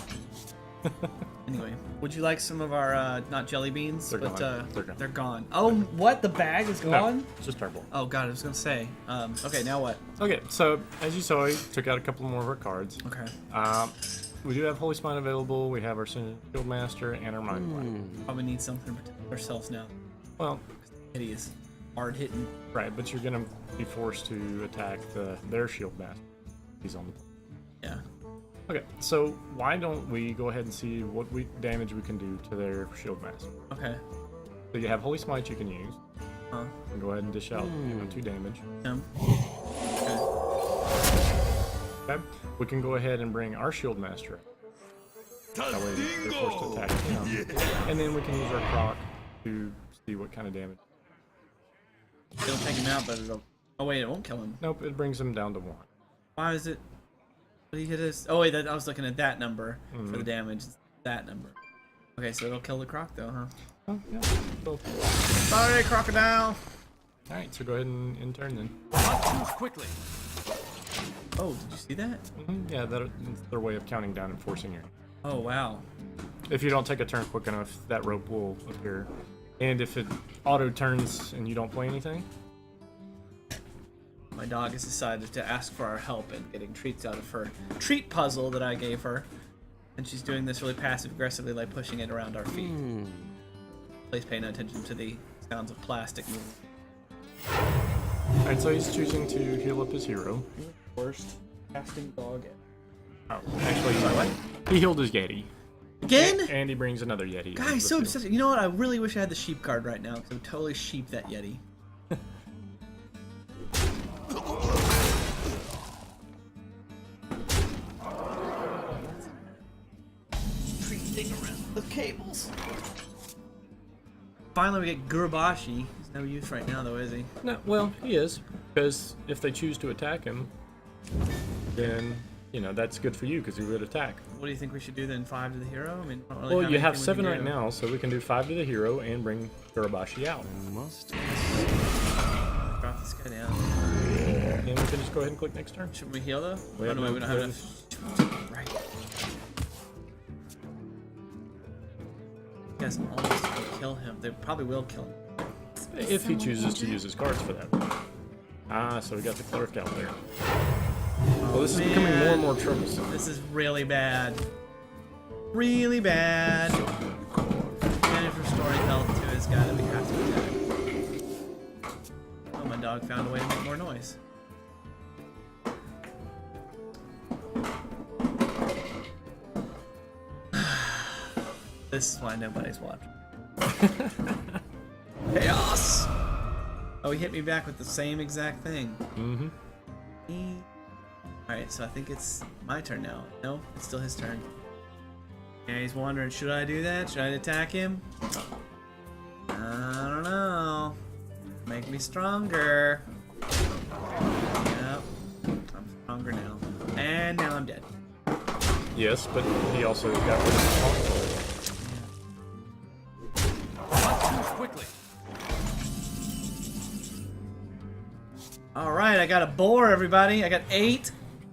Anyway, would you like some of our not jelly beans, They're but gone. They're gone. they're gone. Oh, what? The bag is gone? No, it's just terrible. Oh god, I was gonna say. Okay, now what? Okay, so as you saw, we took out a couple more of our cards. Okay. We do have Holy Spine available. We have our Shield Master and our Mind Blade. Probably need something to protect ourselves now. Well, Eddie is hard hitting. right, but you're gonna be forced to attack their Shield Master. He's on the. Yeah. Okay, so why don't we go ahead and see what damage we can do to their Shield Master? Okay. So you have Holy Smite you can use. Huh. And go ahead and dish out 2 damage. Okay. Okay. We can go ahead and bring our Shield Master. That way they're forced to attack him. And then we can use our Croc to see what kind of damage. It'll take him out, but it'll. Oh wait, it won't kill him. Nope, it brings him down to 1. Why is it? What did he hit us? Oh wait, I was looking at that number for the damage. It's that number. Okay, so it'll kill the croc though, huh? Oh, yeah. So, Sorry, crocodile. alright, so go ahead and turn then. Quickly. Oh, did you see that? Yeah, that's their way of counting down and forcing your. Oh wow. If you don't take a turn quick enough, that rope will appear. And if it auto turns and you don't play anything, My dog has decided to ask for our help in getting treats out of her treat puzzle that I gave her. And she's doing this really passive-aggressively, like pushing it around our feet. Please pay no attention to the sounds of plastic moving. alright, so he's choosing to heal up his hero. Worst casting dog ever. Oh, actually, he healed his Yeti. Again? And he brings another Yeti. Guys, so obsessed. You know what? I really wish I had the sheep card right now, because I would totally sheep that Yeti. Treating around the cables. Finally, we get Gurabashi. He's no use right now, though, is he? No, well, he is. Because if they choose to attack him, then, you know, that's good for you, because he would attack. What do you think we should do then? 5 to the hero? I mean, I don't really Well, you have anything we 7 can right do. now, so we can do 5 to the hero and bring Gurabashi out. Drop this guy down. And we can just go ahead and click next turn. Should we heal though? We Oh, have no, no- we don't have we enough. Right. You guys almost will kill him. They probably will kill him. If he chooses to use his cards for that. Ah, so we got the clerk out there. Well, this is becoming more and more troublesome. This is really bad. Really bad. And if restoring health to his guy that we have to attack. Oh, my dog found a way to make more noise. This is why nobody's watching. Chaos! Oh, he hit me back with the same exact thing. Mm-hmm. Alright, so I think it's my turn now. No, it's still his turn. Yeah, he's wondering, should I do that? Should I attack him? I don't know. Make me stronger. Yep. I'm stronger now. And now I'm dead. Yes, but he also got rid of the console. Quickly. Alright, I got a boar, everybody. I got 8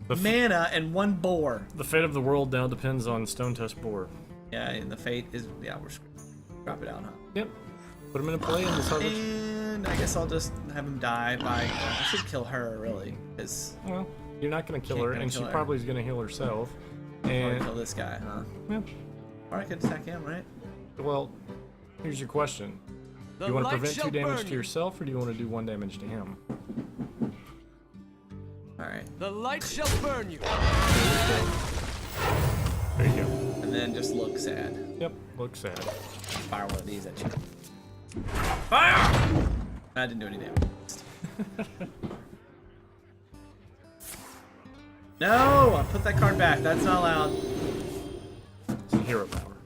The f- mana and 1 boar. The fate of the world now depends on Stone Tusk Boar. Yeah, and the fate is, yeah, we're screwed. Drop it out, huh? Yep. Put him in a play and just harvest. And I guess I'll just have him die by. I should kill her, really, because Well, you're not gonna kill Can't her, gonna and kill she her. probably is gonna heal herself. I'll And kill this guy, huh? yeah, Or I could attack him, right? well, here's your question: do you want to prevent 2 damage to yourself, or do you want to do 1 damage to him? All right, The light shall burn you. There you go. and then just look sad. Yep. Looks sad. Fire one of these at you. Fire! I didn't do any damage. No, I put that card back. That's not allowed. hero power.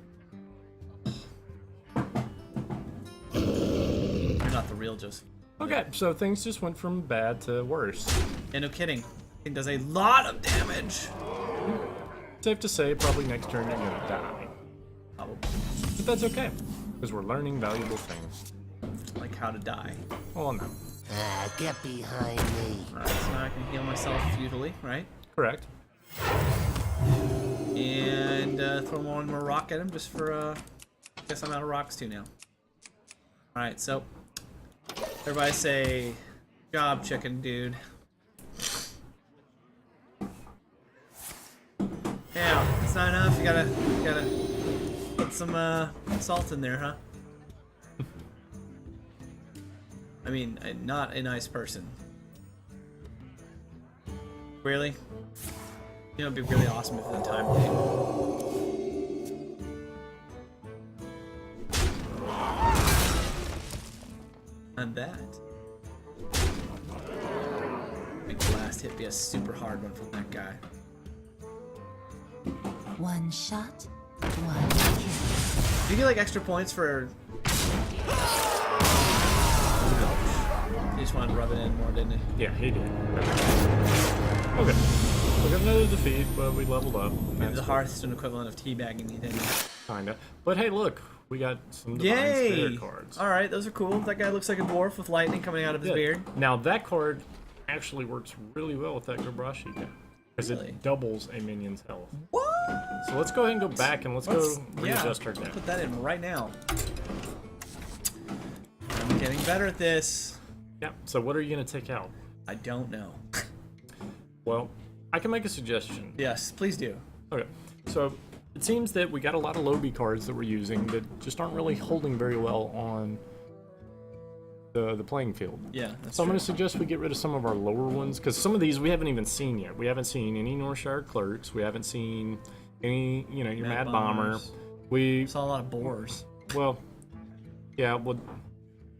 You're not the real Joseph. Okay, so things just went from bad to worse. Yeah, no kidding. It does a lot of damage. Safe to say, probably next turn you're gonna die. Probably. But that's okay, because we're learning valuable things. Like how to die. Oh no. Get behind me. Alright, so now I can heal myself futilely, right? Correct. And throw one more rock at him just for, I guess I'm out of rocks too now. Alright, so everybody say, job chicken, dude. Yeah, that's not enough. You gotta put some salt in there, huh? I mean, not a nice person. Really? You know, it'd be really awesome if the time came. And that. Make the last hit be a super hard one from that guy. One shot, one kill. Do you get like extra points for? He just wanted to rub it in more, didn't he? Yeah, he did. Okay. We got another defeat, but we leveled up. Maybe the Hearthstone equivalent of teabagging you, didn't he? Kinda. But hey, look, we got some Divine Yay! Spirit cards. Alright, those are cool. That guy looks like a dwarf with lightning coming out of his Good. beard. Now that card actually works really well with that Gobrashi guy. Because Really? it doubles a minion's health. What? So let's go ahead and go back and let's go readjust our deck. Put that in right now. I'm getting better at this. Yeah, so what are you going to take out? I don't know. Well, I can make a suggestion. Yes, please do. Okay, so it seems that we got a lot of low B cards that we're using that just aren't really holding very well on the playing field. Yeah, that's So I'm true. going to suggest we get rid of some of our lower ones, because some of these we haven't even seen yet. We haven't seen any Northshire Clerks. We haven't seen any, you know, your Mad Bomber. Bombers. We, Saw a lot of boars. well, yeah, well,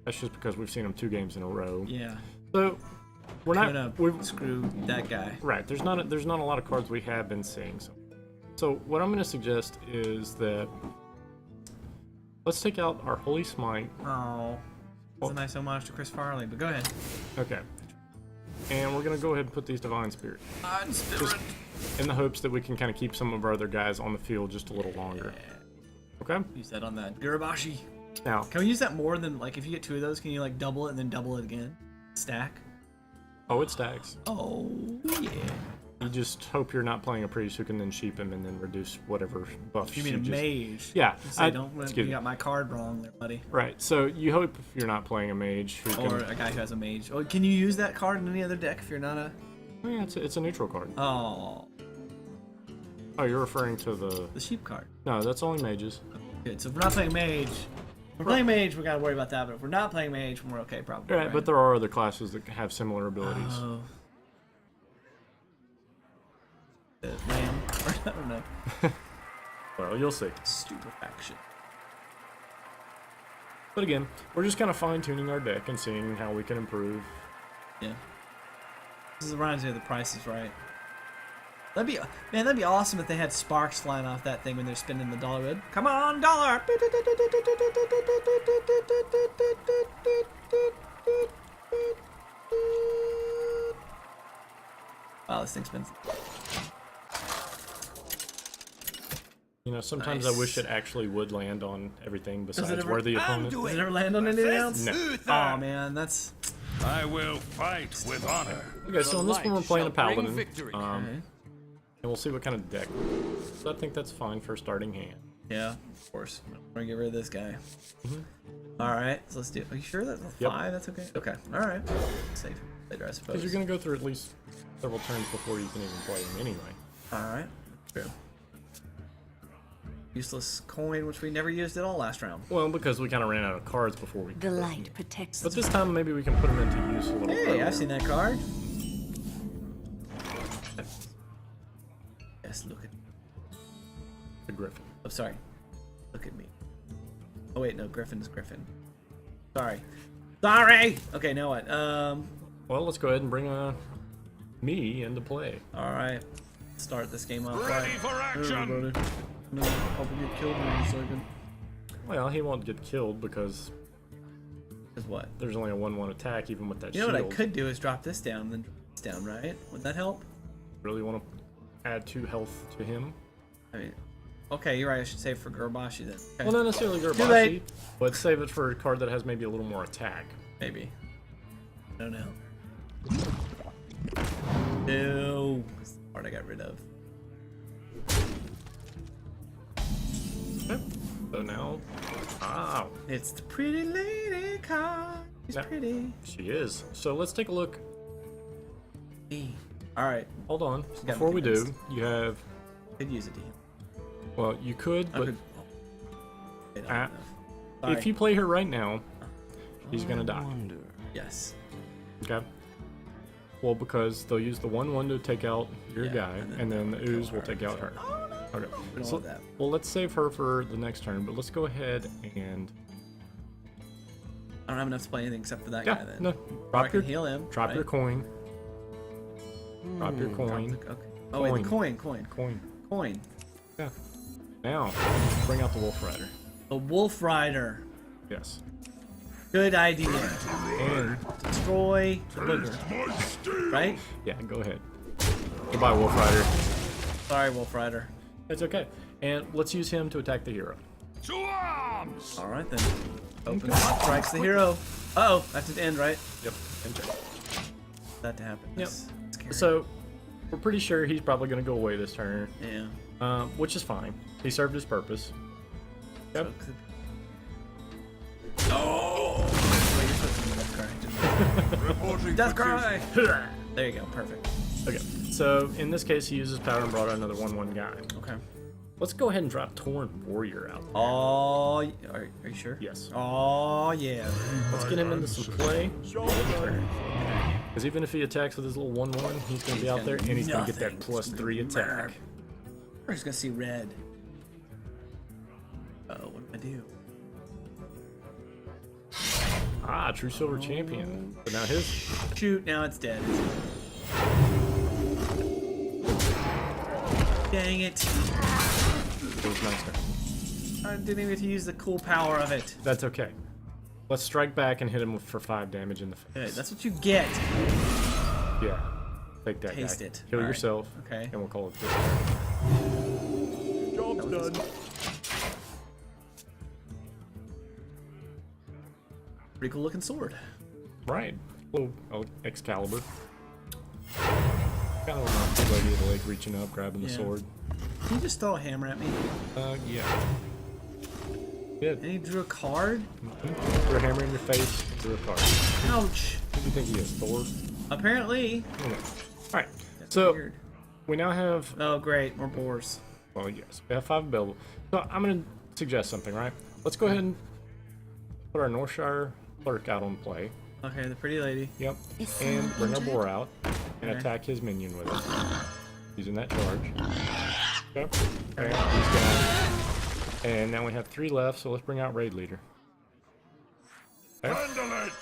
that's just because we've seen them 2 games in a row. Yeah. So we're Gonna not, we're, screw that guy. right, there's not a lot of cards we have been seeing. So what I'm going to suggest is that let's take out our Holy Smite. Oh. That's a nice homage to Chris Farley, but go ahead. Okay. And we're going to go ahead and put these Divine Spirit. Just in the hopes that we can kind of keep some of our other guys on the field just a little longer. Okay? Use that on that Gurabashi. Now, Can we use that more than, like, if you get 2 of those, can you, like, double it and then double it again? Stack? oh, it stacks. Oh, yeah. You just hope you're not playing a priest who can then sheep him and then reduce whatever buffs You mean a just... mage? Yeah. Say, don't let excuse you me. got my card wrong there, buddy. Right, so you hope you're not playing a mage who Or can... a guy who has a mage. Oh, can you use that card in any other deck if you're not a... Yeah, it's a neutral card. Oh, Oh, you're referring to the... the sheep card. No, that's only mages. Good, so if we're not playing mage... If we're playing mage, we gotta worry about that, but if we're not playing mage, we're okay, probably. Right, but there are other classes that have similar abilities. Oh. Lamb? I don't know. Well, you'll see. Stupefaction. But again, we're just kind of fine-tuning our deck and seeing how we can improve. Yeah. This reminds me of The Price is Right. That'd be awesome if they had sparks flying off that thing when they're spinning the dollar bill. Come on, dollar! Wow, this thing spins. You know, sometimes Nice. I wish it actually would land on everything besides ever- where the opponent... Does it ever land on anything else? No. Oh man, that's... I will fight with honor. Okay, so in this one we're playing a paladin. Victory. And we'll see what kind of deck. So I think that's fine for starting hand. Yeah, of course. We're gonna get rid of this guy. Alright, so let's do it. Are you sure that's Yep. 5? That's okay? Okay, alright. Safe later, I suppose. Because you're going to go through at least several turns before you can even play him anyway. Alright, true. Useless coin, which we never used at all last round. Well, because we kind of ran out of cards before we... The light protects But me. this time maybe we can put them into use a little Hey, earlier. I've seen that card. Yes, look at me. The Griffin. Oh, sorry. Look at me. Oh, wait, no, Griffin is Griffin. Sorry. Sorry! Okay, now what? Well, let's go ahead and bring me into play. Alright. Start this game off Ready right. for action. No, I'll probably get killed in a second. Well, he won't get killed because Is what? there's only a 1/1 attack, even with that You know shield. what I could do is drop this down, then drop this down, right? Would that help? Really want to add 2 health to him? I mean, okay, you're right. I should save for Gurbashi then. Okay. Well, not necessarily Too Gurbashi, late. but save it for a card that has maybe a little more attack. Maybe. I don't know. No. That's the part I got rid of. Okay. So now, wow, It's the pretty lady card. She's Yeah. pretty. she is. So let's take a look. All right. Hold on. got Before me we do, convinced. you have, Could use a D. well, you could, I but could- Wait, I Ah, don't know. Sorry. if you play her right now, he's gonna die. Yes. Okay. Well, because they'll use the 1/1 to take out your Yeah, guy, and then the ooze will her, take out her. Okay. We don't So, want that. well, let's save her for the next turn, but let's go ahead and I don't have enough to play anything except for that yeah, guy then. no, Or I drop can your heal him. drop right? your coin. Drop your coin. Okay. Oh wait, the coin. Coin. Yeah. Now, bring out the Wolf Rider. The Wolf Rider. Yes. Good idea. And Destroy. Deliver. Right? yeah, go ahead. Goodbye, Wolf Rider. Sorry, Wolf Rider. It's okay. And let's use him to attack the hero. To arms! All right then. Open strikes the hero. Uh oh, that's an end, right? Yep. Enter. That to happen. Yep. That's scary. So, we're pretty sure he's probably going to go away this turn, Yeah. which is fine. He served his purpose. Yep. Oh! Wait, you're supposed to do Death Cry. didn't Reporting you? Death for Cry! There you go, perfect. Okay. So, in this case, he uses power and brought out another 1/1 guy. Okay. Let's go ahead and drop Torn Warrior out. Oh, are you sure? Yes. Oh, yeah. Let's get him into some play. Because even if he attacks with his little 1/1, he's going to be out there and he's going to get that +3 attack. We're just gonna see red. Oh, what do I do? Ah, True Silver Champion. But now his. Shoot, now it's dead. Dang it. It was nice turn. I didn't even get to use the cool power of it. That's okay. Let's strike back and hit him for 5 damage in the face. Good, that's what you get. Yeah. Take that, Taste guy. it. Kill All right. yourself. Okay. And we'll call it this. Job's done. Pretty cool looking sword. Right. Little Excalibur. Kind of reminds me of the lady at the lake reaching up, grabbing the Yeah. sword. Can you just throw a hammer at me? Yeah. Good. And he drew a card? Throw a hammer in your face, through a card. Ouch. Who do you think he is, Thor? Apparently. Okay. Alright, That's so weird. we now have, Oh, great. More boars. well, yes, we have 5 available. So I'm going to suggest something, right? Let's go ahead and put our Northshire Clerk out on play. Okay, the pretty lady. Yep. Is And someone bring our injured? boar out and Okay. attack his minion with it. Using that charge. Yep. Okay, he's gone. And now we have 3 left, so let's bring out Raid Leader. Okay. Handle it!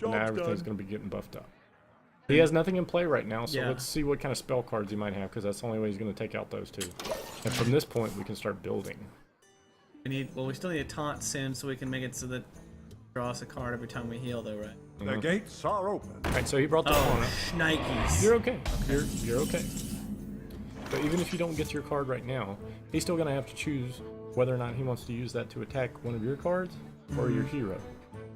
Now everything's going to be getting buffed up. He has nothing in play right now, so Yeah. let's see what kind of spell cards he might have, because that's the only way he's going to take out those 2. And from this point, we can start building. We still need a taunt soon so we can make it so that draw us a card every time we heal, though, right? The gates are open. Alright, so he brought the Oh, pawn up. shnikes. You're okay. You're okay. But even if you don't get your card right now, he's still going to have to choose whether or not he wants to use that to attack one of your cards or your hero.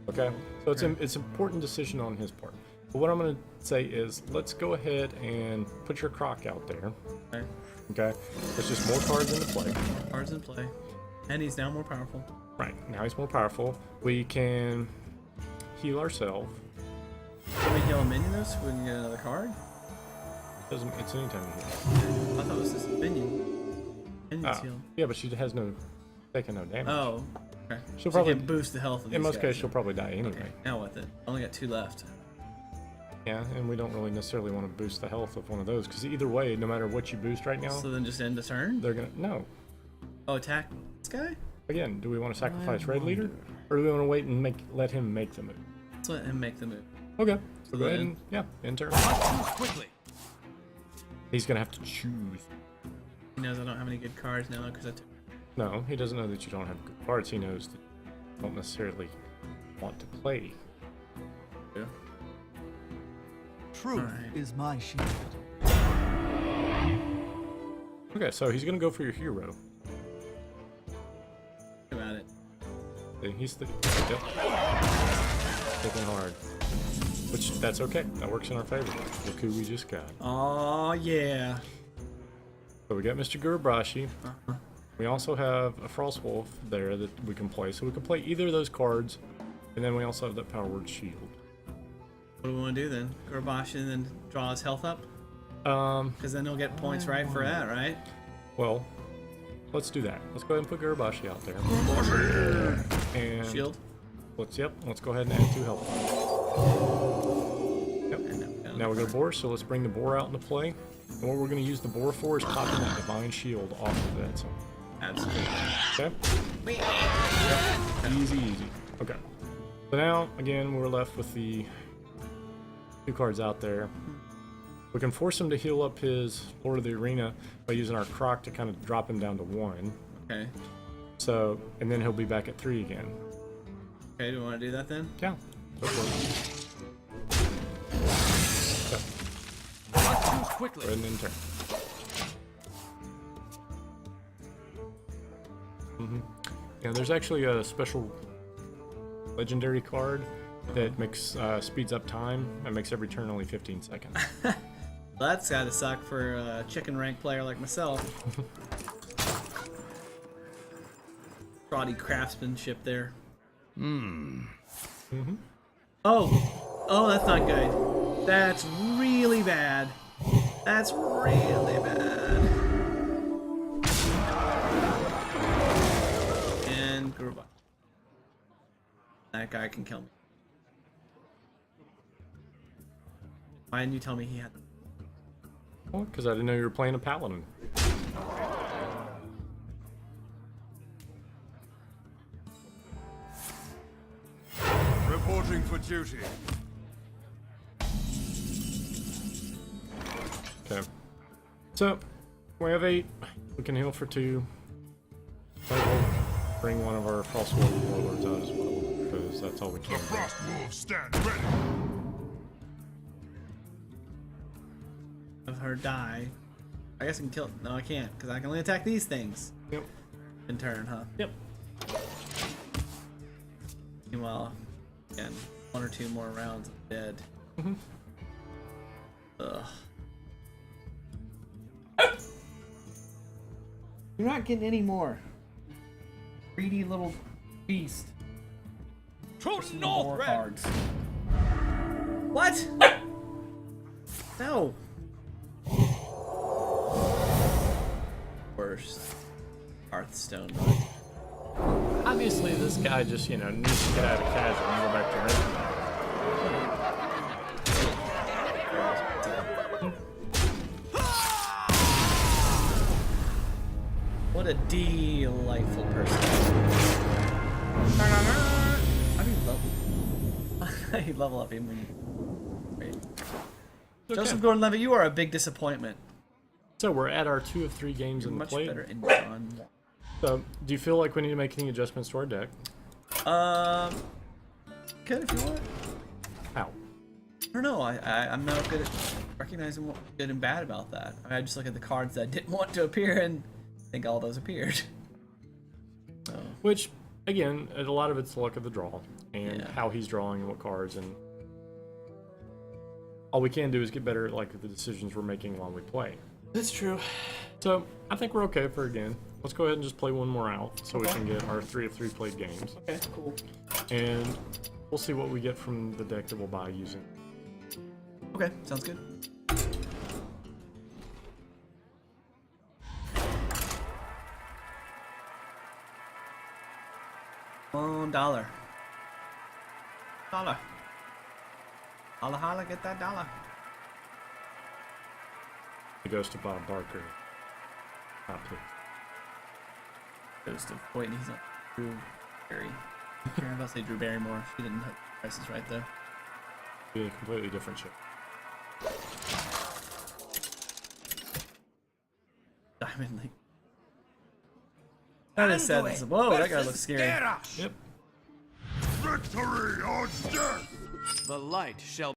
Okay? So it's an important decision on his part. But what I'm going to say is, let's go ahead and put your croc out there. Okay. Okay? There's just more cards into play. Cards in play. And he's now more powerful. Right. Now he's more powerful. We can heal ourselves. Can we heal a minion though so we can get another card? Doesn't, it's anytime you heal. I thought it was this minion. Minion's Ah, healed. yeah, but she has no, taking no damage. Oh, okay. She'll So you probably, can boost the health of in these most guys, cases, she'll then. probably die anyway. Okay, now with it. Only got 2 left. Yeah, and we don't really necessarily want to boost the health of one of those, because either way, no matter what you boost right now, So then just end the turn? they're gonna, no. Oh, attack this guy? Again, do we want to sacrifice Raid Leader, or do we want to wait and let him make the move? Let's let him make the move. Okay, so So go ahead then- and, yeah, enter. Quickly. He's gonna have to choose. He knows I don't have any good cards now because I took. No, he doesn't know that you don't have good cards. He knows that you don't necessarily want to play. Yeah. Truth Alright. is my shield. Okay, so he's gonna go for your hero. Think about it. And he's the yep. Taking hard. Which that's okay. That works in our favor. Look who we just got. Oh yeah. So we got Mr. Gurabashi. We also have a Frostwolf there that we can play. So we can play either of those cards, and then we also have that Power Word Shield. What do we want to do then? Gurabashi and then draw his health up? Um, Because then he'll get points right for that, right? well, let's do that. Let's go ahead and put Gurabashi out there. And Shield. let's go ahead and add 2 health. Yep. And Now we got a boar, so let's bring the boar out into play. And what we're going to use the boar for is popping that divine shield off of that. So, Absolutely. okay. Easy. Okay. So now, again, we're left with the 2 cards out there. We can force him to heal up his Lord of the Arena by using our croc to kind of drop him down to 1. Okay. So, and then he'll be back at 3 again. Okay, do we want to do that then? Yeah. Go for it. Not too quickly. Go ahead and enter. Yeah, there's actually a special legendary card that makes speeds up time and makes every turn only 15 seconds. Well, that's gotta suck for a chicken rank player like myself. Fraudy craftsmanship there. Oh, that's not good. That's really bad. That's really bad. And Gurba. That guy can kill me. Why didn't you tell me he had? Well, because I didn't know you were playing a paladin. Reporting for duty. Okay. So, we have 8. We can heal for 2. We'll bring one of our Frostwolf warlords out as well, because that's all we The can do. Frost Wolves stand ready. Of her die. I guess I can kill. No, I can't, because I can only attack these things Yep. in turn, huh? Yep. Meanwhile, again, 1 or 2 more rounds of dead. Ugh. You're not getting any more. Greedy little beast. To More cards. What? No. Worst Hearthstone run. Obviously, this guy just, needs to get out of casual and go back to What a delightful person. How do you level? How do you level up him when you... Wait. Joseph Gordon-Levitt, you are a big disappointment. So we're at our 2 of 3 games in the Much play. better in John. So, do you feel like we need to make any adjustments to our deck? Good if you want. Ow. I don't know. I'm not good at recognizing what's good and bad about that. I just look at the cards that didn't want to appear and think all those appeared. So, Which, again, a lot of it's the luck of the draw and Yeah. how he's drawing and what cards, and all we can do is get better at the decisions we're making while we play. that's true. So I think we're okay for again. Let's go ahead and just play one more out so we can get our 3 of 3 played games, Okay, cool. and we'll see what we get from the deck that we'll buy using. Okay, sounds good. $1. Dollar. Holla, holla, get that dollar. It goes to Bob Barker. Not please. Goes to wait, he's not Drew Barry. I'm about to say Drew Barrymore. She didn't hit prices right though. Be a completely different ship. Die. Diamond League. That is sad. Whoa, that guy looks scary. Yep. Victory or death! The light shall